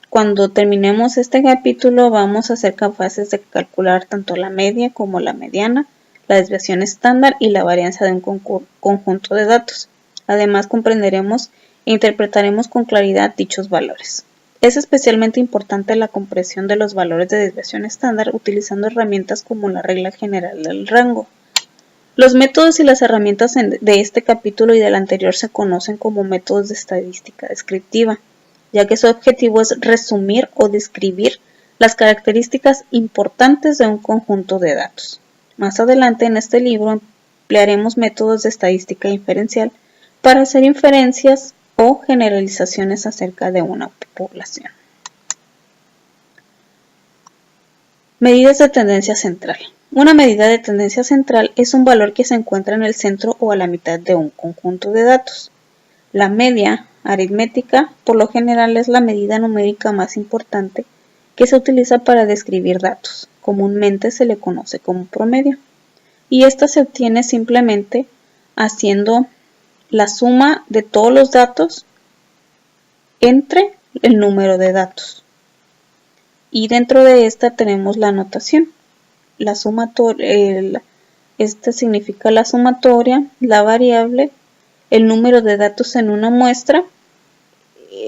Cuando terminemos este capítulo vamos a ser capaces de calcular tanto la media como la mediana, la desviación estándar y la varianza de un conjunto de datos. Además comprenderemos e interpretaremos con claridad dichos valores. Es especialmente importante la comprensión de los valores de desviación estándar utilizando herramientas como la regla general del rango. Los métodos y las herramientas de este capítulo y del anterior se conocen como métodos de estadística descriptiva, ya que su objetivo es resumir o describir las características importantes de un conjunto de datos. Más adelante en este libro emplearemos métodos de estadística inferencial para hacer inferencias o generalizaciones acerca de una población. Medidas de tendencia central. Una medida de tendencia central es un valor que se encuentra en el centro o a la mitad de un conjunto de datos. La media aritmética, por lo general, es la medida numérica más importante que se utiliza para describir datos. Comúnmente se le conoce como promedio. Y esta se obtiene simplemente haciendo la suma de todos los datos entre el número de datos. Y dentro de esta tenemos la notación. Esta significa la sumatoria, la variable, el número de datos en una muestra,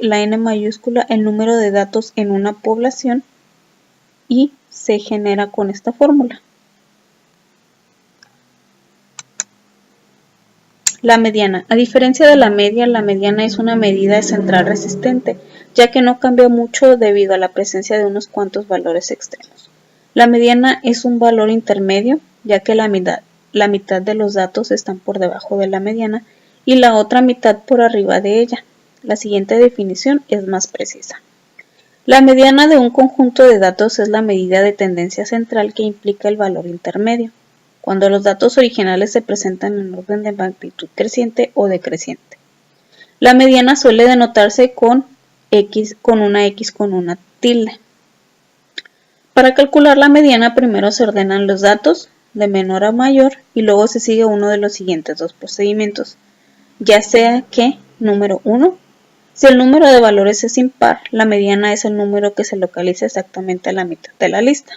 la n mayúscula, el número de datos en una población, y se genera con esta fórmula. La mediana. A diferencia de la media, la mediana es una medida de central resistente, ya que no cambia mucho debido a la presencia de unos cuantos valores extremos. La mediana es un valor intermedio ya que la mitad de los datos están por debajo de la mediana y la otra mitad por arriba de ella. La siguiente definición es más precisa. La mediana de un conjunto de datos es la medida de tendencia central que implica el valor intermedio, cuando los datos originales se presentan en orden de magnitud creciente o decreciente. La mediana suele denotarse con una X con una tilde. Para calcular la mediana primero se ordenan los datos de menor a mayor y luego se sigue uno de los siguientes dos procedimientos, ya sea que, número 1, si el número de valores es impar, la mediana es el número que se localiza exactamente a la mitad de la lista.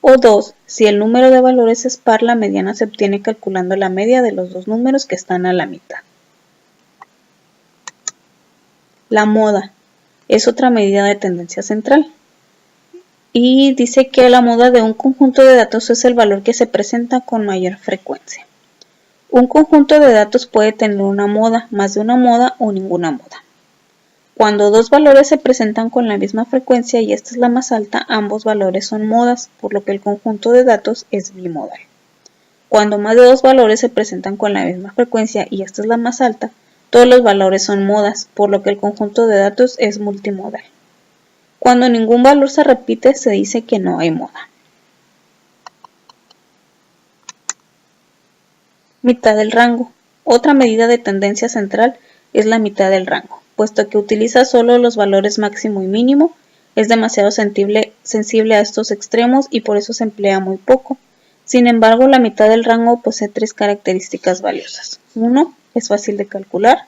O 2, si el número de valores es par, la mediana se obtiene calculando la media de los dos números que están a la mitad. La moda es otra medida de tendencia central. Y dice que la moda de un conjunto de datos es el valor que se presenta con mayor frecuencia. Un conjunto de datos puede tener una moda, más de una moda o ninguna moda. Cuando dos valores se presentan con la misma frecuencia y esta es la más alta, ambos valores son modas, por lo que el conjunto de datos es bimodal. Cuando más de dos valores se presentan con la misma frecuencia y esta es la más alta, todos los valores son modas, por lo que el conjunto de datos es multimodal. Cuando ningún valor se repite, se dice que no hay moda. Mitad del rango. Otra medida de tendencia central es la mitad del rango, puesto que utiliza solo los valores máximo y mínimo, es demasiado sensible a estos extremos y por eso se emplea muy poco. Sin embargo, la mitad del rango posee tres características valiosas. 1. Es fácil de calcular.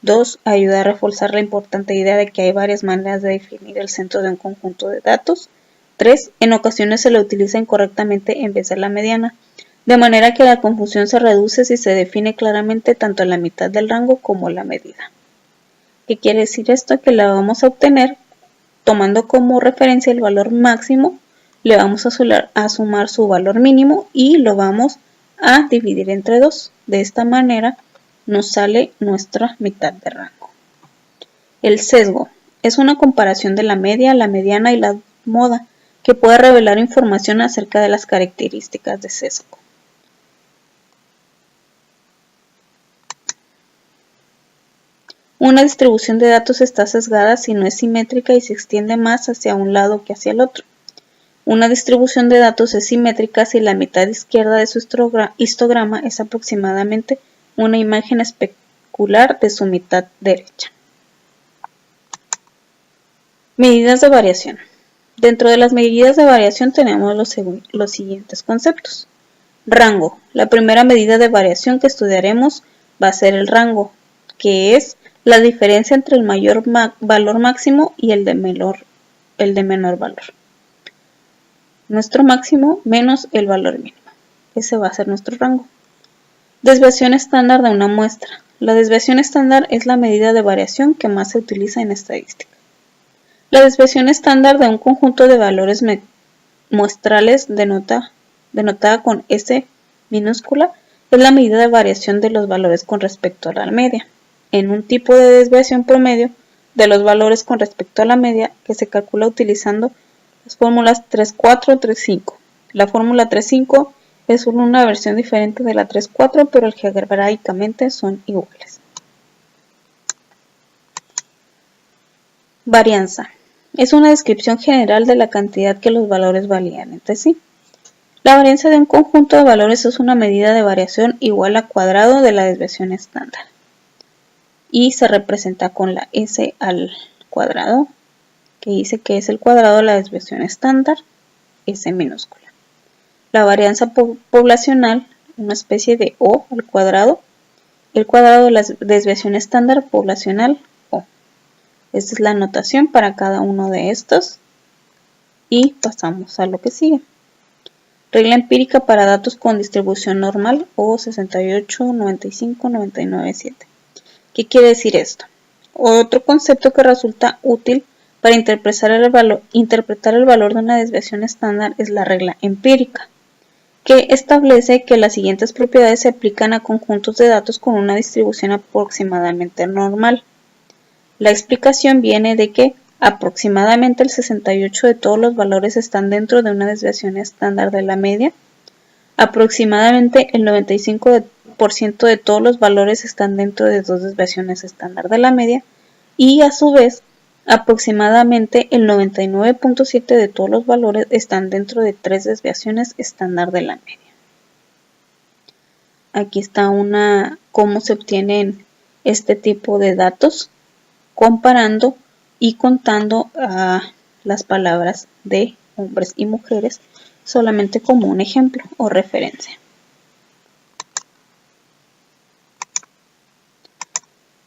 2. Ayuda a reforzar la importante idea de que hay varias maneras de definir el centro de un conjunto de datos. 3. En ocasiones se lo utiliza incorrectamente en vez de la mediana, de manera que la confusión se reduce si se define claramente tanto la mitad del rango como la medida. ¿Qué quiere decir esto? Que la vamos a obtener tomando como referencia el valor máximo, le vamos a sumar su valor mínimo y lo vamos a dividir entre 2. De esta manera nos sale nuestra mitad de rango. El sesgo es una comparación de la media, la mediana y la moda que puede revelar información acerca de las características de sesgo. Una distribución de datos está sesgada si no es simétrica y se extiende más hacia un lado que hacia el otro. Una distribución de datos es simétrica si la mitad izquierda de su histograma es aproximadamente una imagen especular de su mitad derecha. Medidas de variación. Dentro de las medidas de variación tenemos los siguientes conceptos. Rango. La primera medida de variación que estudiaremos va a ser el rango, que es la diferencia entre el mayor valor máximo y el de menor valor. Nuestro máximo menos el valor mínimo. Ese va a ser nuestro rango. Desviación estándar de una muestra. La desviación estándar es la medida de variación que más se utiliza en estadística. La desviación estándar de un conjunto de valores muestrales denotada con S minúscula es la medida de variación de los valores con respecto a la media. En un tipo de desviación promedio de los valores con respecto a la media que se calcula utilizando las fórmulas 3,4, 3,5. La fórmula 3,5 es una versión diferente de la 3,4, pero algebraicamente son iguales. Varianza. Es una descripción general de la cantidad que los valores varían entre sí. La varianza de un conjunto de valores es una medida de variación igual al cuadrado de la desviación estándar. Y se representa con la S al cuadrado, que dice que es el cuadrado de la desviación estándar, S minúscula. La varianza poblacional, una especie de O al cuadrado, el cuadrado de la desviación estándar poblacional O. Esta es la notación para cada uno de estos. Y pasamos a lo que sigue. Regla empírica para datos con distribución normal O 68, 95, 99, 7. ¿Qué quiere decir esto? Otro concepto que resulta útil para interpretar el valor de una desviación estándar es la regla empírica, que establece que las siguientes propiedades se aplican a conjuntos de datos con una distribución aproximadamente normal. La explicación viene de que aproximadamente el 68 de todos los valores están dentro de una desviación estándar de la media, Aproximadamente el 95% de todos los valores están dentro de 2 desviaciones estándar de la media y a su vez aproximadamente el 99.7% de todos los valores están dentro de 3 desviaciones estándar de la media. Aquí está cómo se obtienen este tipo de datos comparando y contando las palabras de hombres y mujeres solamente como un ejemplo o referencia.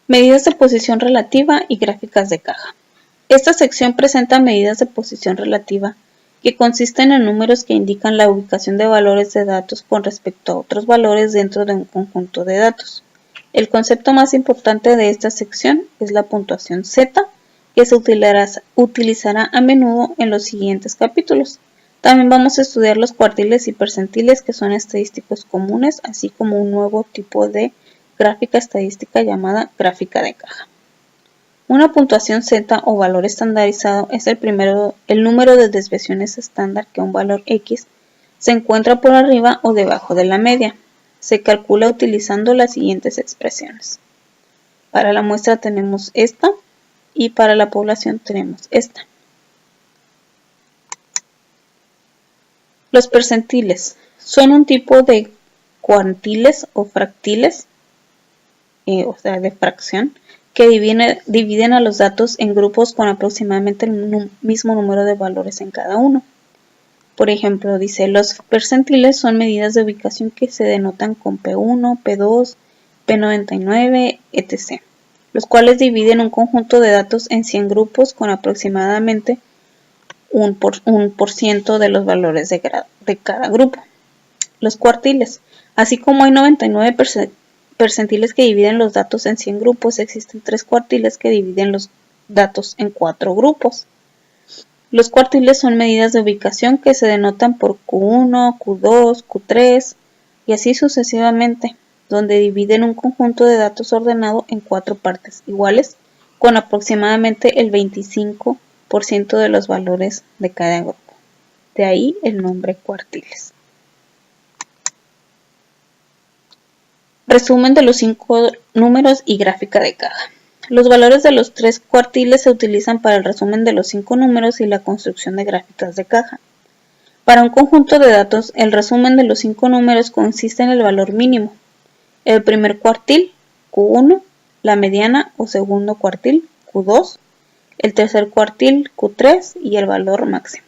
Medidas de posición relativa y gráficas de caja. Esta sección presenta medidas de posición relativa que consisten en números que indican la ubicación de valores de datos con respecto a otros valores dentro de un conjunto de datos. El concepto más importante de esta sección es la puntuación Z, que se utilizará a menudo en los siguientes capítulos. También vamos a estudiar los cuartiles y percentiles, que son estadísticos comunes, así como un nuevo tipo de gráfica estadística llamada gráfica de caja. Una puntuación Z o valor estandarizado es el número de desviaciones estándar que un valor X se encuentra por arriba o debajo de la media. Se calcula utilizando las siguientes expresiones. Para la muestra tenemos esta y para la población tenemos esta. Los percentiles son un tipo de cuartiles o fractiles, o sea, de fracción, que dividen a los datos en grupos con aproximadamente el mismo número de valores en cada uno. Por ejemplo, dice, los percentiles son medidas de ubicación que se denotan con P1, P2, P99, etc., los cuales dividen un conjunto de datos en 100 grupos con aproximadamente 1% de los valores de cada grupo. Los cuartiles. Así como hay 99 percentiles que dividen los datos en 100 grupos, existen 3 cuartiles que dividen los datos en 4 grupos. Los cuartiles son medidas de ubicación que se denotan por Q1, Q2, Q3 y así sucesivamente, donde dividen un conjunto de datos ordenado en 4 partes iguales con aproximadamente el 25% de los valores de cada grupo. De ahí el nombre cuartiles. Resumen de los 5 números y gráfica de caja. Los valores de los 3 cuartiles se utilizan para el resumen de los 5 números y la construcción de gráficas de caja. Para un conjunto de datos, el resumen de los 5 números consiste en el valor mínimo, el primer cuartil, Q1, la mediana o segundo cuartil, Q2, el tercer cuartil, Q3 y el valor máximo.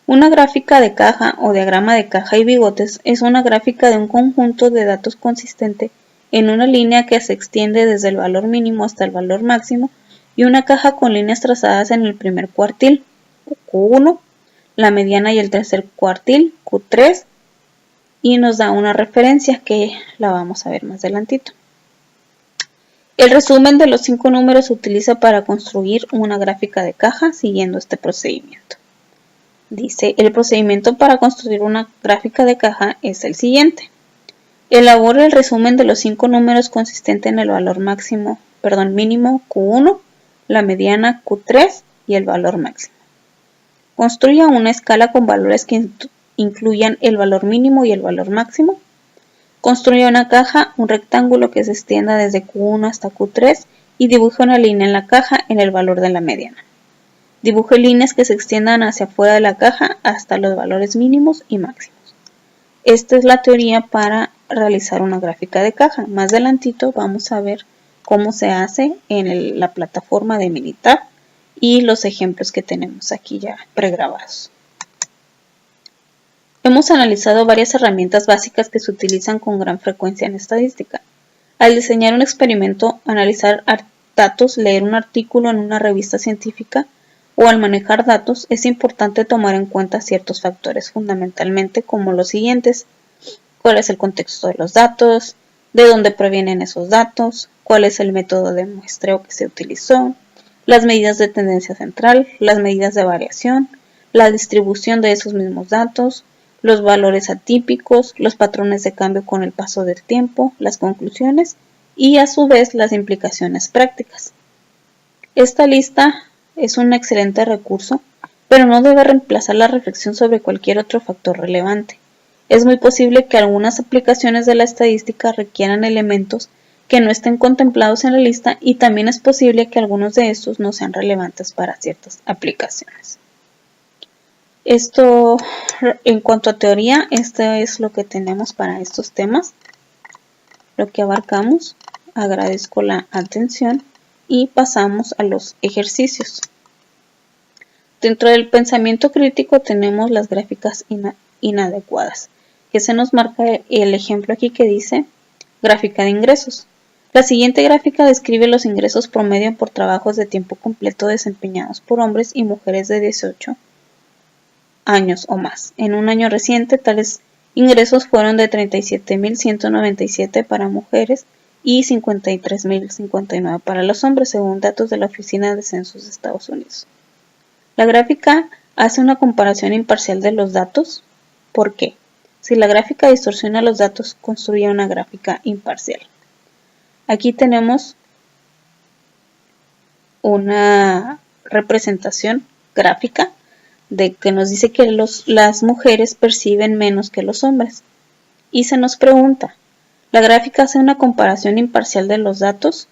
Una gráfica de caja o diagrama de caja y bigotes es una gráfica de un conjunto de datos consistente en una línea que se extiende desde el valor mínimo hasta el valor máximo y una caja con líneas trazadas en el primer cuartil, Q1, la mediana y el tercer cuartil, Q3, y nos da una referencia que la vamos a ver más adelantito. El resumen de los 5 números se utiliza para construir una gráfica de caja siguiendo este procedimiento. Dice, el procedimiento para construir una gráfica de caja es el siguiente. Elabora el resumen de los 5 números consistente en el valor mínimo Q1, la mediana Q3 y el valor máximo. Construya una escala con valores que incluyan el valor mínimo y el valor máximo. Construya una caja, un rectángulo que se extienda desde Q1 hasta Q3 y dibuje una línea en la caja en el valor de la mediana. Dibuje líneas que se extiendan hacia afuera de la caja hasta los valores mínimos y máximos. Esta es la teoría para realizar una gráfica de caja. Más adelantito vamos a ver cómo se hace en la plataforma de Minitab y los ejemplos que tenemos aquí ya pregrabados. Hemos analizado varias herramientas básicas que se utilizan con gran frecuencia en estadística. Al diseñar un experimento, analizar datos, leer un artículo en una revista científica o al manejar datos, es importante tomar en cuenta ciertos factores fundamentalmente como los siguientes: cuál es el contexto de los datos, de dónde provienen esos datos, cuál es el método de muestreo que se utilizó, las medidas de tendencia central, las medidas de variación, la distribución de esos mismos datos, los valores atípicos, los patrones de cambio con el paso del tiempo, las conclusiones y a su vez las implicaciones prácticas. Esta lista es un excelente recurso, pero no debe reemplazar la reflexión sobre cualquier otro factor relevante. Es muy posible que algunas aplicaciones de la estadística requieran elementos que no estén contemplados en la lista y también es posible que algunos de estos no sean relevantes para ciertas aplicaciones. Esto, en cuanto a teoría, esto es lo que tenemos para estos temas, lo que abarcamos. Agradezco la atención y pasamos a los ejercicios. Dentro del pensamiento crítico tenemos las gráficas inadecuadas, que se nos marca el ejemplo aquí que dice gráfica de ingresos. La siguiente gráfica describe los ingresos promedio por trabajos de tiempo completo desempeñados por hombres y mujeres de 18 años o más. En un año reciente, tales ingresos fueron de 37.197 para mujeres y 53.059 para los hombres, según datos de la Oficina de Censos de Estados Unidos. La gráfica hace una comparación imparcial de los datos. ¿Por qué? Si la gráfica distorsiona los datos, construye una gráfica imparcial. Aquí tenemos una representación gráfica de que nos dice que las mujeres perciben menos que los hombres. Y se nos pregunta, ¿la gráfica hace una comparación imparcial de los datos?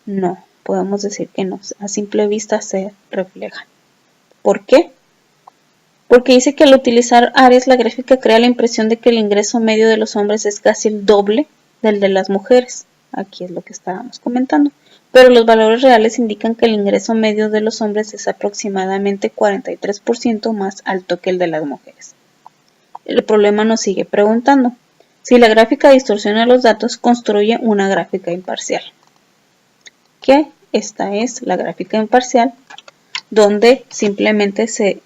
No, podemos decir que no, a simple vista se refleja. ¿Por qué? Porque dice que al utilizar áreas la gráfica crea la impresión de que el ingreso medio de los hombres es casi el doble del de las mujeres. Aquí es lo que estábamos comentando. Pero los valores reales indican que el ingreso medio de los hombres es aproximadamente 43% más alto que el de las mujeres. El problema nos sigue preguntando, si la gráfica distorsiona los datos, construye una gráfica imparcial. Que esta es la gráfica imparcial, donde simplemente se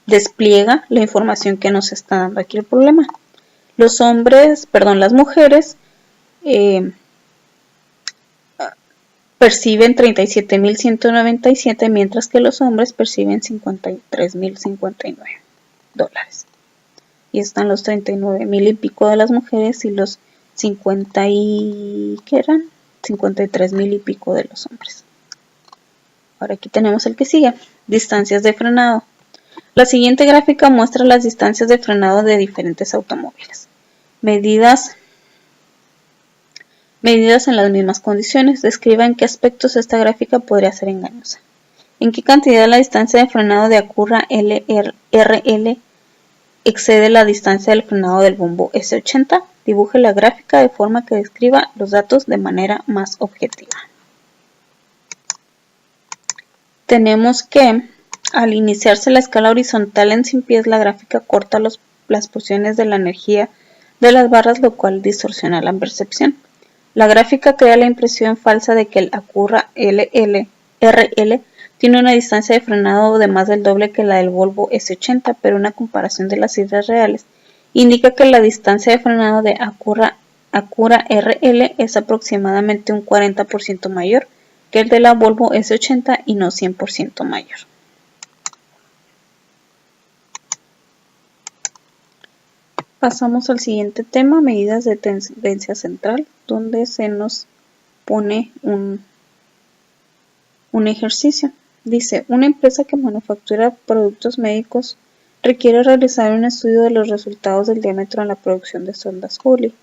despliega la información que nos está dando aquí el problema. Las mujeres perciben 37.197, mientras que los hombres perciben 53.059 dólares. Y están los 39.000 y pico de las mujeres y los 53.000 y pico de los hombres. Ahora aquí tenemos el que sigue, distancias de frenado. La siguiente gráfica muestra las distancias de frenado de diferentes automóviles, medidas en las mismas condiciones. Describa en qué aspectos esta gráfica podría ser engañosa. En qué cantidad la distancia de frenado de Acura RL excede la distancia del frenado del Volvo S80. Dibuje la gráfica de forma que describa los datos de manera más objetiva. Tenemos que, al iniciarse la escala horizontal en 100 pies, la gráfica corta las porciones de la energía de las barras, lo cual distorsiona la percepción. La gráfica crea la impresión falsa de que el Acura RL tiene una distancia de frenado de más del doble que la del Volvo S80, pero una comparación de las cifras reales indica que la distancia de frenado de Acura RL es aproximadamente un 40% mayor que el de la Volvo S80 y no 100% mayor. Pasamos al siguiente tema, medidas de tendencia central, donde se nos pone un ejercicio. Dice, una empresa que manufactura productos médicos requiere realizar un estudio de los resultados del diámetro en la producción de sondas Hurley.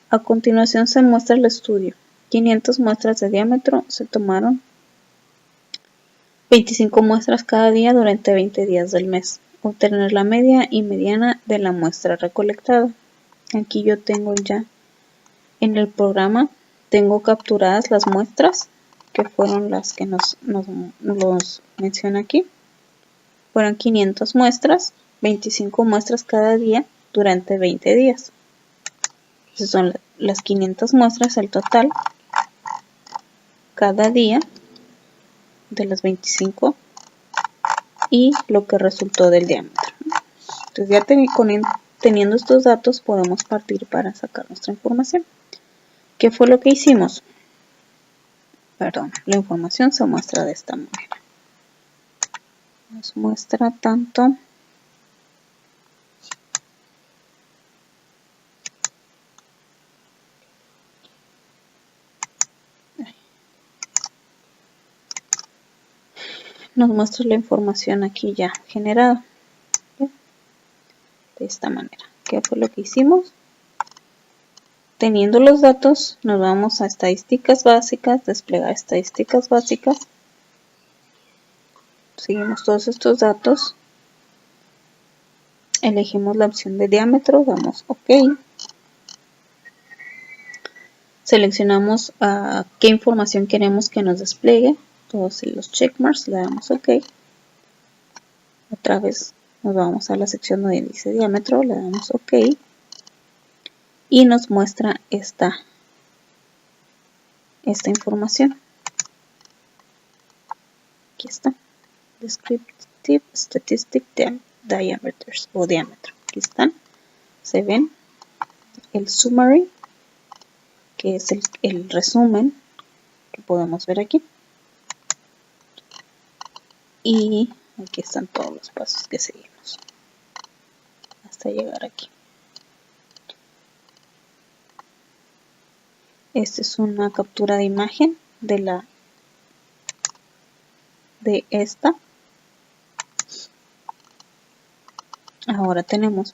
A continuación se muestra el estudio. 500 muestras de diámetro, se tomaron 25 muestras cada día durante 20 días del mes. Obtener la media y mediana de la muestra recolectada. Aquí yo tengo ya en el programa, tengo capturadas las muestras, que fueron las que nos menciona aquí. Fueron 500 muestras, 25 muestras cada día durante 20 días. Esas son las 500 muestras, el total, cada día de las 25 y lo que resultó del diámetro. Entonces ya teniendo estos datos podemos partir para sacar nuestra información. ¿Qué fue lo que hicimos? La información se muestra de esta manera. Nos muestra tanto nos muestra la información aquí ya generada. de esta manera. ¿Qué fue lo que hicimos? Teniendo los datos, nos vamos a estadísticas básicas, desplegar estadísticas básicas. Seguimos todos estos datos. Elegimos la opción de diámetro, damos OK. Seleccionamos qué información queremos que nos despliegue. Todos los checkmarks, le damos OK. Otra vez nos vamos a la sección donde dice diámetro, le damos OK. Y nos muestra esta información. Aquí está. Descriptive Statistic Diameters o diámetro. Aquí están. Se ven el summary, que es el resumen que podemos ver aquí. Y aquí están todos los pasos que seguimos hasta llegar aquí. Esta es una captura de imagen de esta. Ahora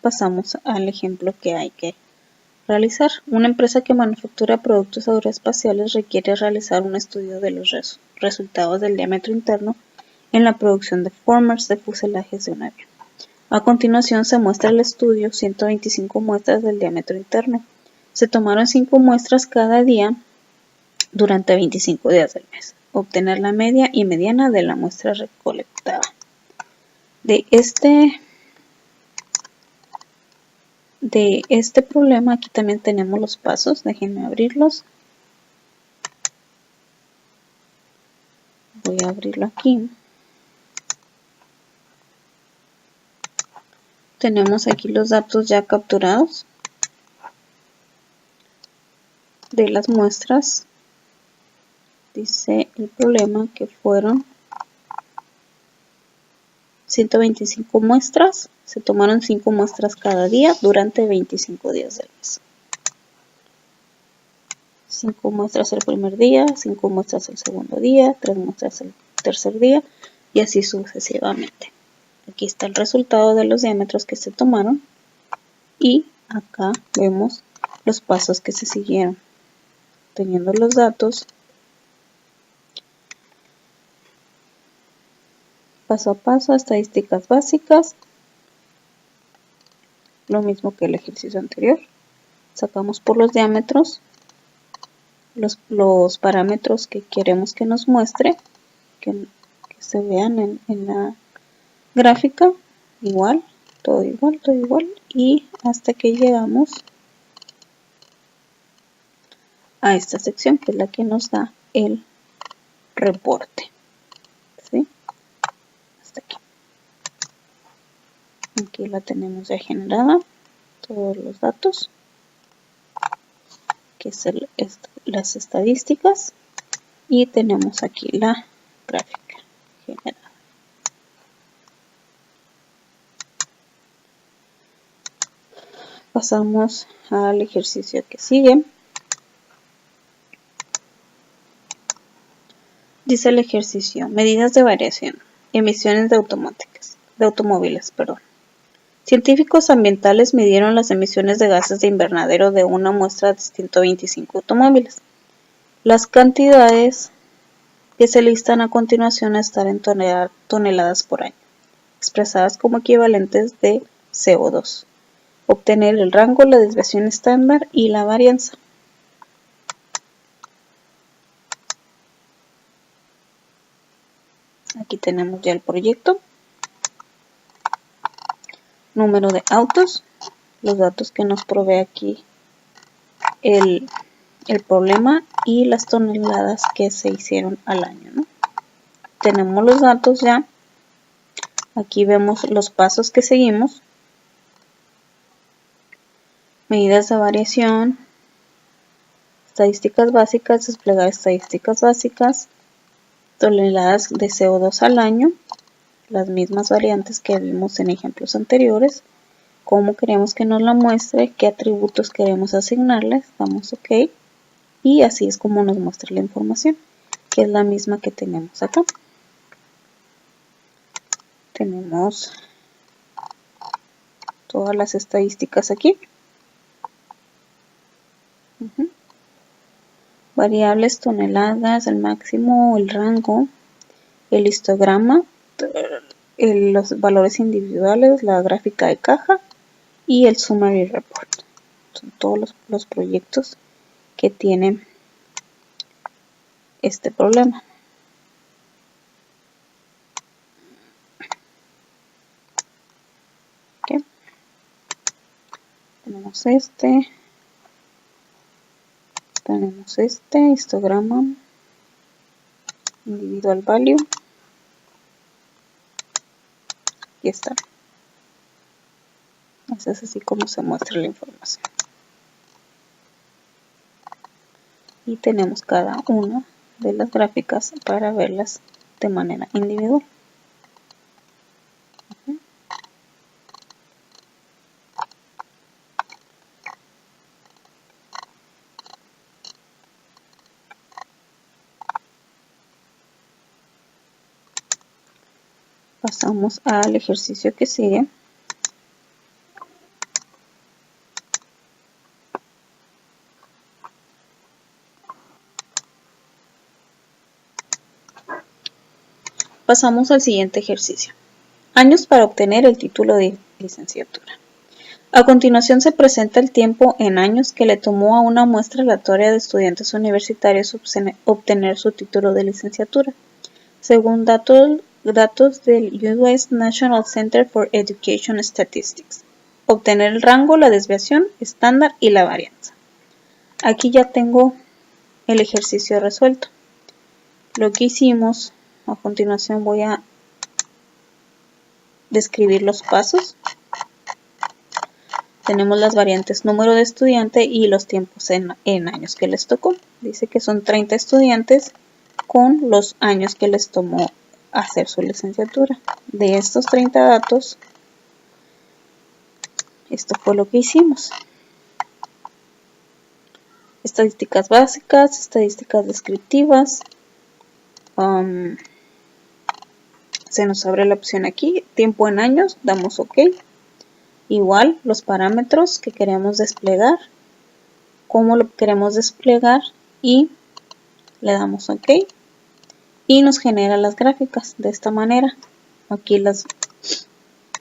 pasamos al ejemplo que hay que realizar. Una empresa que manufactura productos aeroespaciales requiere realizar un estudio de los resultados del diámetro interno en la producción de formers de fuselajes de un avión. A continuación se muestra el estudio, 125 muestras del diámetro interno. Se tomaron 5 muestras cada día durante 25 días del mes. Obtener la media y mediana de la muestra recolectada. De este problema aquí también tenemos los pasos. Déjenme abrirlos. Voy a abrirlo aquí. Tenemos aquí los datos ya capturados de las muestras. Dice el problema que fueron 125 muestras. Se tomaron 5 muestras cada día durante 25 días del mes. 5 muestras el primer día, 5 muestras el segundo día, 3 muestras el tercer día y así sucesivamente. Aquí está el resultado de los diámetros que se tomaron y acá vemos los pasos que se siguieron. Teniendo los datos, paso a paso, estadísticas básicas, lo mismo que el ejercicio anterior. Sacamos por los diámetros los parámetros que queremos que nos muestre, que se vean en la gráfica, igual, todo igual, y hasta que llegamos a esta sección, que es la que nos da el reporte. ¿Sí? Hasta aquí. Aquí la tenemos ya generada, todos los datos, que es las estadísticas, y tenemos aquí la gráfica generada. Pasamos al ejercicio que sigue. Dice el ejercicio: medidas de variación, emisiones de automóviles. Científicos ambientales midieron las emisiones de gases de invernadero de una muestra de 125 automóviles. Las cantidades que se listan a continuación están en toneladas por año, expresadas como equivalentes de CO2. Obtener el rango, la desviación estándar y la varianza. Aquí tenemos ya el proyecto. Número de autos, los datos que nos provee aquí el problema y las toneladas que se hicieron al año, ¿no? Tenemos los datos ya. Aquí vemos los pasos que seguimos. Medidas de variación, estadísticas básicas, desplegar estadísticas básicas, toneladas de CO2 al año, las mismas variantes que vimos en ejemplos anteriores, cómo queremos que nos la muestre, qué atributos queremos asignarles, damos OK, y así es como nos muestra la información, que es la misma que tenemos acá. Tenemos todas las estadísticas aquí. Variables, toneladas, el máximo, el rango, el histograma, los valores individuales, la gráfica de caja y el summary report. Son todos los proyectos que tienen este problema. Okay. Tenemos este histograma, individual value, y está. Así es así como se muestra la información. Y tenemos cada una de las gráficas para verlas de manera individual. Pasamos al ejercicio que sigue. Pasamos al siguiente ejercicio. Años para obtener el título de licenciatura. A continuación se presenta el tiempo en años que le tomó a una muestra aleatoria de estudiantes universitarios obtener su título de licenciatura, según datos del US National Center for Education Statistics. Obtener el rango, la desviación, estándar y la varianza. Aquí ya tengo el ejercicio resuelto. Lo que hicimos, a continuación voy a describir los pasos. Tenemos las variantes número de estudiante y los tiempos en años que les tocó. Dice que son 30 estudiantes con los años que les tomó hacer su licenciatura. De estos 30 datos, esto fue lo que hicimos. Estadísticas básicas, estadísticas descriptivas. Se nos abre la opción aquí, tiempo en años, damos OK. Igual los parámetros que queremos desplegar, cómo lo queremos desplegar y le damos OK. Y nos genera las gráficas de esta manera. Aquí las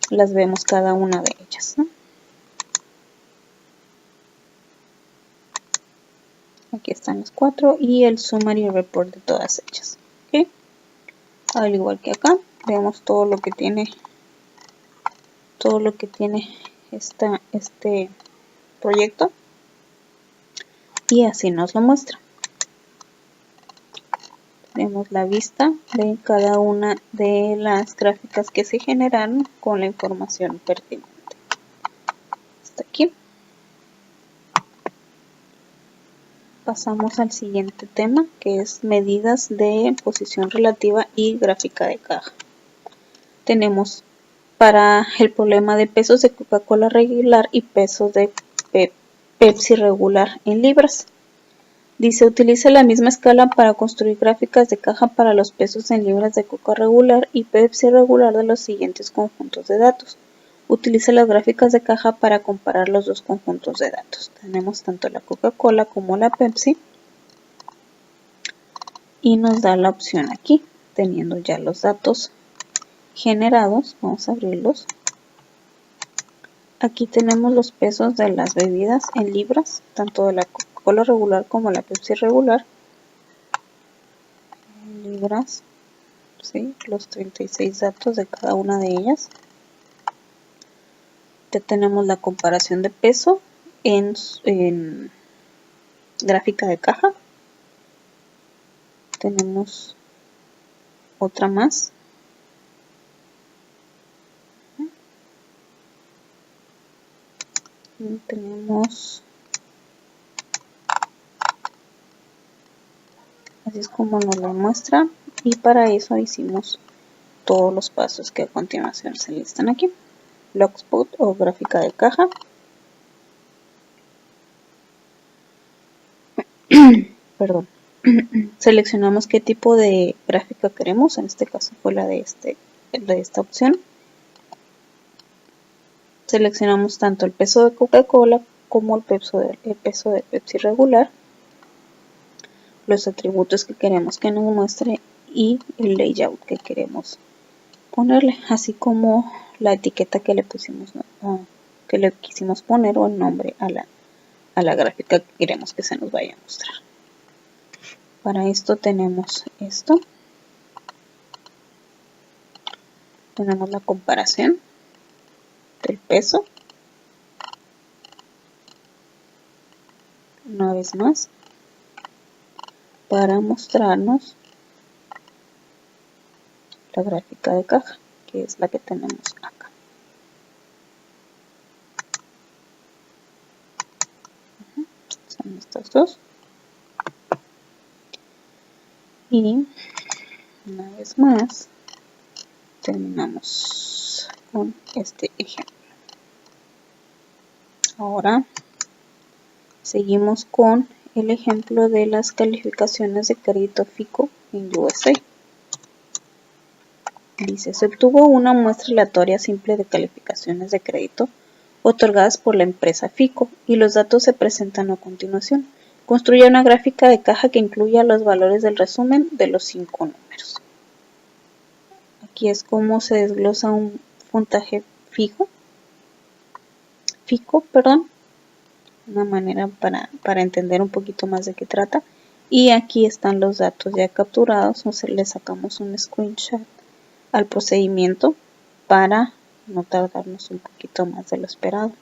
vemos cada una de ellas, ¿no? Aquí están las 4 y el summary report de todas ellas. ¿Okay? Al igual que acá, vemos todo lo que tiene este proyecto y así nos lo muestra. Vemos la vista de cada una de las gráficas que se generaron con la información pertinente. Hasta aquí. Pasamos al siguiente tema, que es medidas de posición relativa y gráfica de caja. Tenemos para el problema de pesos de Coca-Cola regular y pesos de Pepsi regular en libras. Dice, utiliza la misma escala para construir gráficas de caja para los pesos en libras de Coca regular y Pepsi regular de los siguientes conjuntos de datos. Utiliza las gráficas de caja para comparar los dos conjuntos de datos. Tenemos tanto la Coca-Cola como la Pepsi. Y nos da la opción aquí, teniendo ya los datos generados. Vamos a abrirlos. Aquí tenemos los pesos de las bebidas en libras, tanto de la Coca-Cola regular como la Pepsi regular. En libras, ¿sí? Los 36 datos de cada una de ellas. Ya tenemos la comparación de peso en gráfica de caja. Tenemos otra más. Y tenemos, así es como nos lo muestra, y para eso hicimos todos los pasos que a continuación se listan aquí. Logspot o gráfica de caja. Perdón. Seleccionamos qué tipo de gráfica queremos, en este caso fue la de esta opción. seleccionamos tanto el peso de Coca-Cola como el peso de Pepsi regular, los atributos que queremos que nos muestre y el layout que queremos ponerle, así como la etiqueta que le pusimos, que le quisimos poner, o el nombre a la gráfica que queremos que se nos vaya a mostrar. Para esto tenemos esto. Tenemos la comparación del peso. Una vez más, para mostrarnos la gráfica de caja, que es la que tenemos acá. Son estas dos. Y una vez más, terminamos con este ejemplo. Ahora seguimos con el ejemplo de las calificaciones de crédito FICO en USA. Dice, se obtuvo una muestra aleatoria simple de calificaciones de crédito otorgadas por la empresa FICO y los datos se presentan a continuación. Construye una gráfica de caja que incluya los valores del resumen de los 5 números. Aquí es como se desglosa un puntaje FICO, una manera para entender un poquito más de qué trata. Y aquí están los datos ya capturados, o sea, le sacamos un screenshot al procedimiento para no tardarnos un poquito más de lo esperado.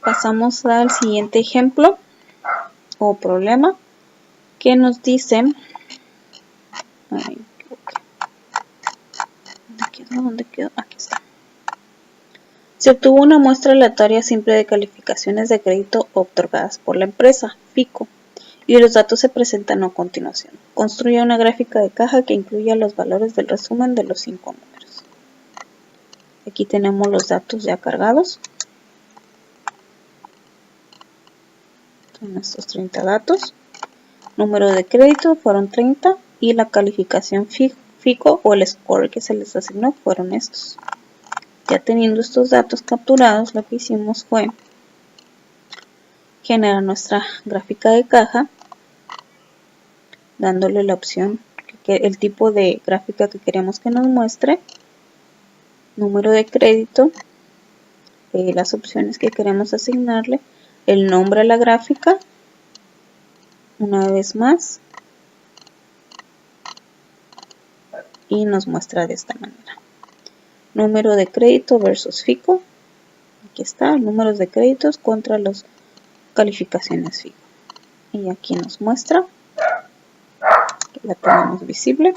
Pasamos al siguiente ejemplo o problema que nos dice, ¿dónde quedó? Aquí está. Se obtuvo una muestra aleatoria simple de calificaciones de crédito otorgadas por la empresa FICO y los datos se presentan a continuación. Construye una gráfica de caja que incluya los valores del resumen de los 5 números. Aquí tenemos los datos ya cargados. Son estos 30 datos. Número de crédito fueron 30 y la calificación FICO o el score que se les asignó fueron estos. Ya teniendo estos datos capturados, lo que hicimos fue generar nuestra gráfica de caja, dándole la opción, el tipo de gráfica que queremos que nos muestre, número de crédito, las opciones que queremos asignarle, el nombre a la gráfica, una vez más, y nos muestra de esta manera. Número de crédito versus FICO. Aquí está, números de créditos contra las calificaciones FICO. Y aquí nos muestra, que la tenemos visible.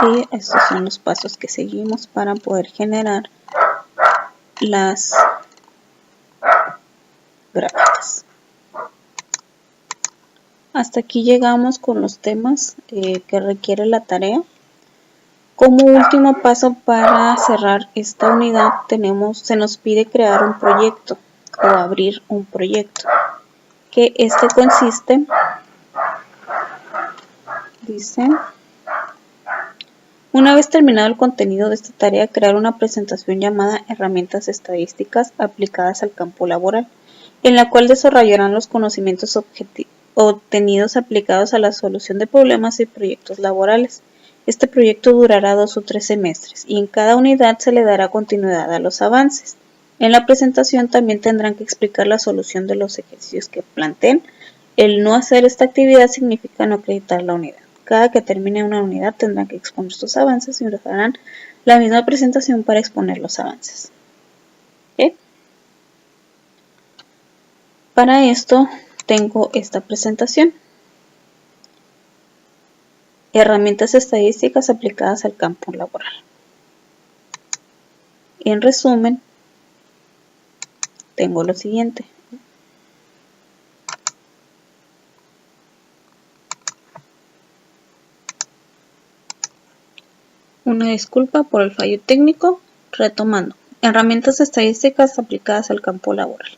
Y estos son los pasos que seguimos para poder generar las gráficas. Hasta aquí llegamos con los temas que requiere la tarea. Como último paso para cerrar esta unidad se nos pide crear un proyecto o abrir un proyecto, que este consiste, dice, una vez terminado el contenido de esta tarea, crear una presentación llamada Herramientas Estadísticas aplicadas al campo laboral, en la cual desarrollarán los conocimientos obtenidos aplicados a la solución de problemas y proyectos laborales. Este proyecto durará 2 o 3 semestres y en cada unidad se le dará continuidad a los avances. En la presentación también tendrán que explicar la solución de los ejercicios que planteen. El no hacer esta actividad significa no acreditar la unidad. Cada que termine una unidad tendrán que exponer sus avances y usarán la misma presentación para exponer los avances. ¿Okay? Para esto tengo esta presentación. Herramientas estadísticas aplicadas al campo laboral. En resumen, tengo lo siguiente. Una disculpa por el fallo técnico. Retomando. Herramientas estadísticas aplicadas al campo laboral.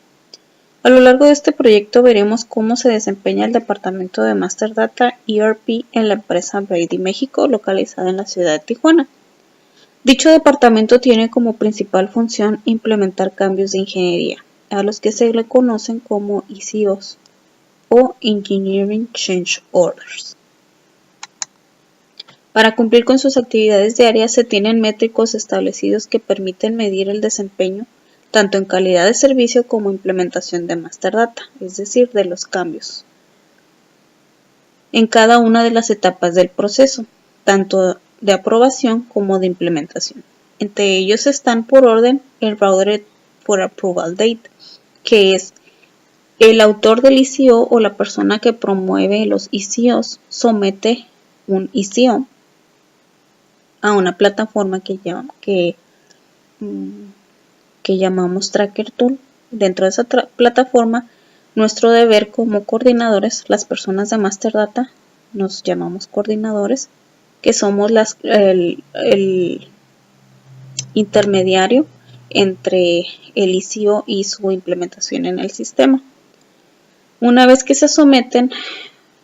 A lo largo de este proyecto veremos cómo se desempeña el departamento de Master Data ERP en la empresa Brady México, localizada en la ciudad de Tijuana. Dicho departamento tiene como principal función implementar cambios de ingeniería, a los que se le conocen como ECOs o Engineering Change Orders. Para cumplir con sus actividades diarias se tienen métricos establecidos que permiten medir el desempeño tanto en calidad de servicio como implementación de Master Data, es decir, de los cambios, en cada una de las etapas del proceso, tanto de aprobación como de implementación. Entre ellos están por orden el Routed for Approval Date, que es el autor del ECO o la persona que promueve los ECOs somete un ECO a una plataforma que llamamos Tracker Tool. Dentro de esa plataforma, nuestro deber como coordinadores, las personas de Master Data, nos llamamos coordinadores, que somos el intermediario entre el ECO y su implementación en el sistema. Una vez que se someten,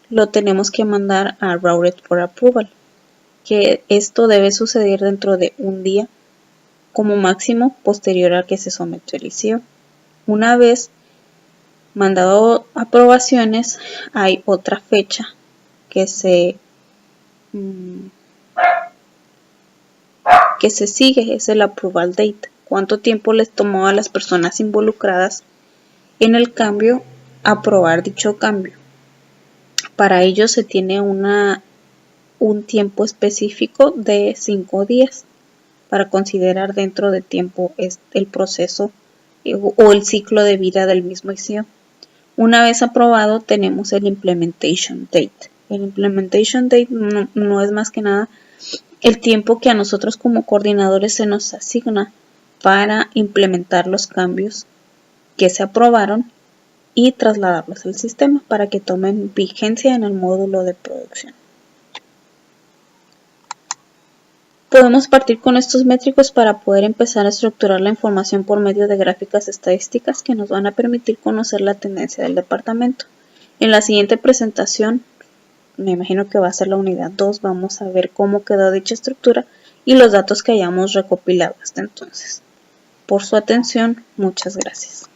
lo tenemos que mandar a Routed for Approval, que esto debe suceder dentro de un día como máximo posterior al que se sometió el ECO. Una vez mandado aprobaciones, hay otra fecha que se sigue, es el Approval Date. ¿Cuánto tiempo les tomó a las personas involucradas en el cambio aprobar dicho cambio? Para ello se tiene un tiempo específico de 5 días para considerar dentro de tiempo el proceso o el ciclo de vida del mismo ECO. Una vez aprobado tenemos el Implementation Date. El Implementation Date no es más que nada el tiempo que a nosotros como coordinadores se nos asigna para implementar los cambios que se aprobaron y trasladarlos al sistema para que tomen vigencia en el módulo de producción. Podemos partir con estos métricos para poder empezar a estructurar la información por medio de gráficas estadísticas que nos van a permitir conocer la tendencia del departamento. En la siguiente presentación, me imagino que va a ser la unidad 2, vamos a ver cómo quedó dicha estructura y los datos que hayamos recopilado hasta entonces. Por su atención, muchas gracias.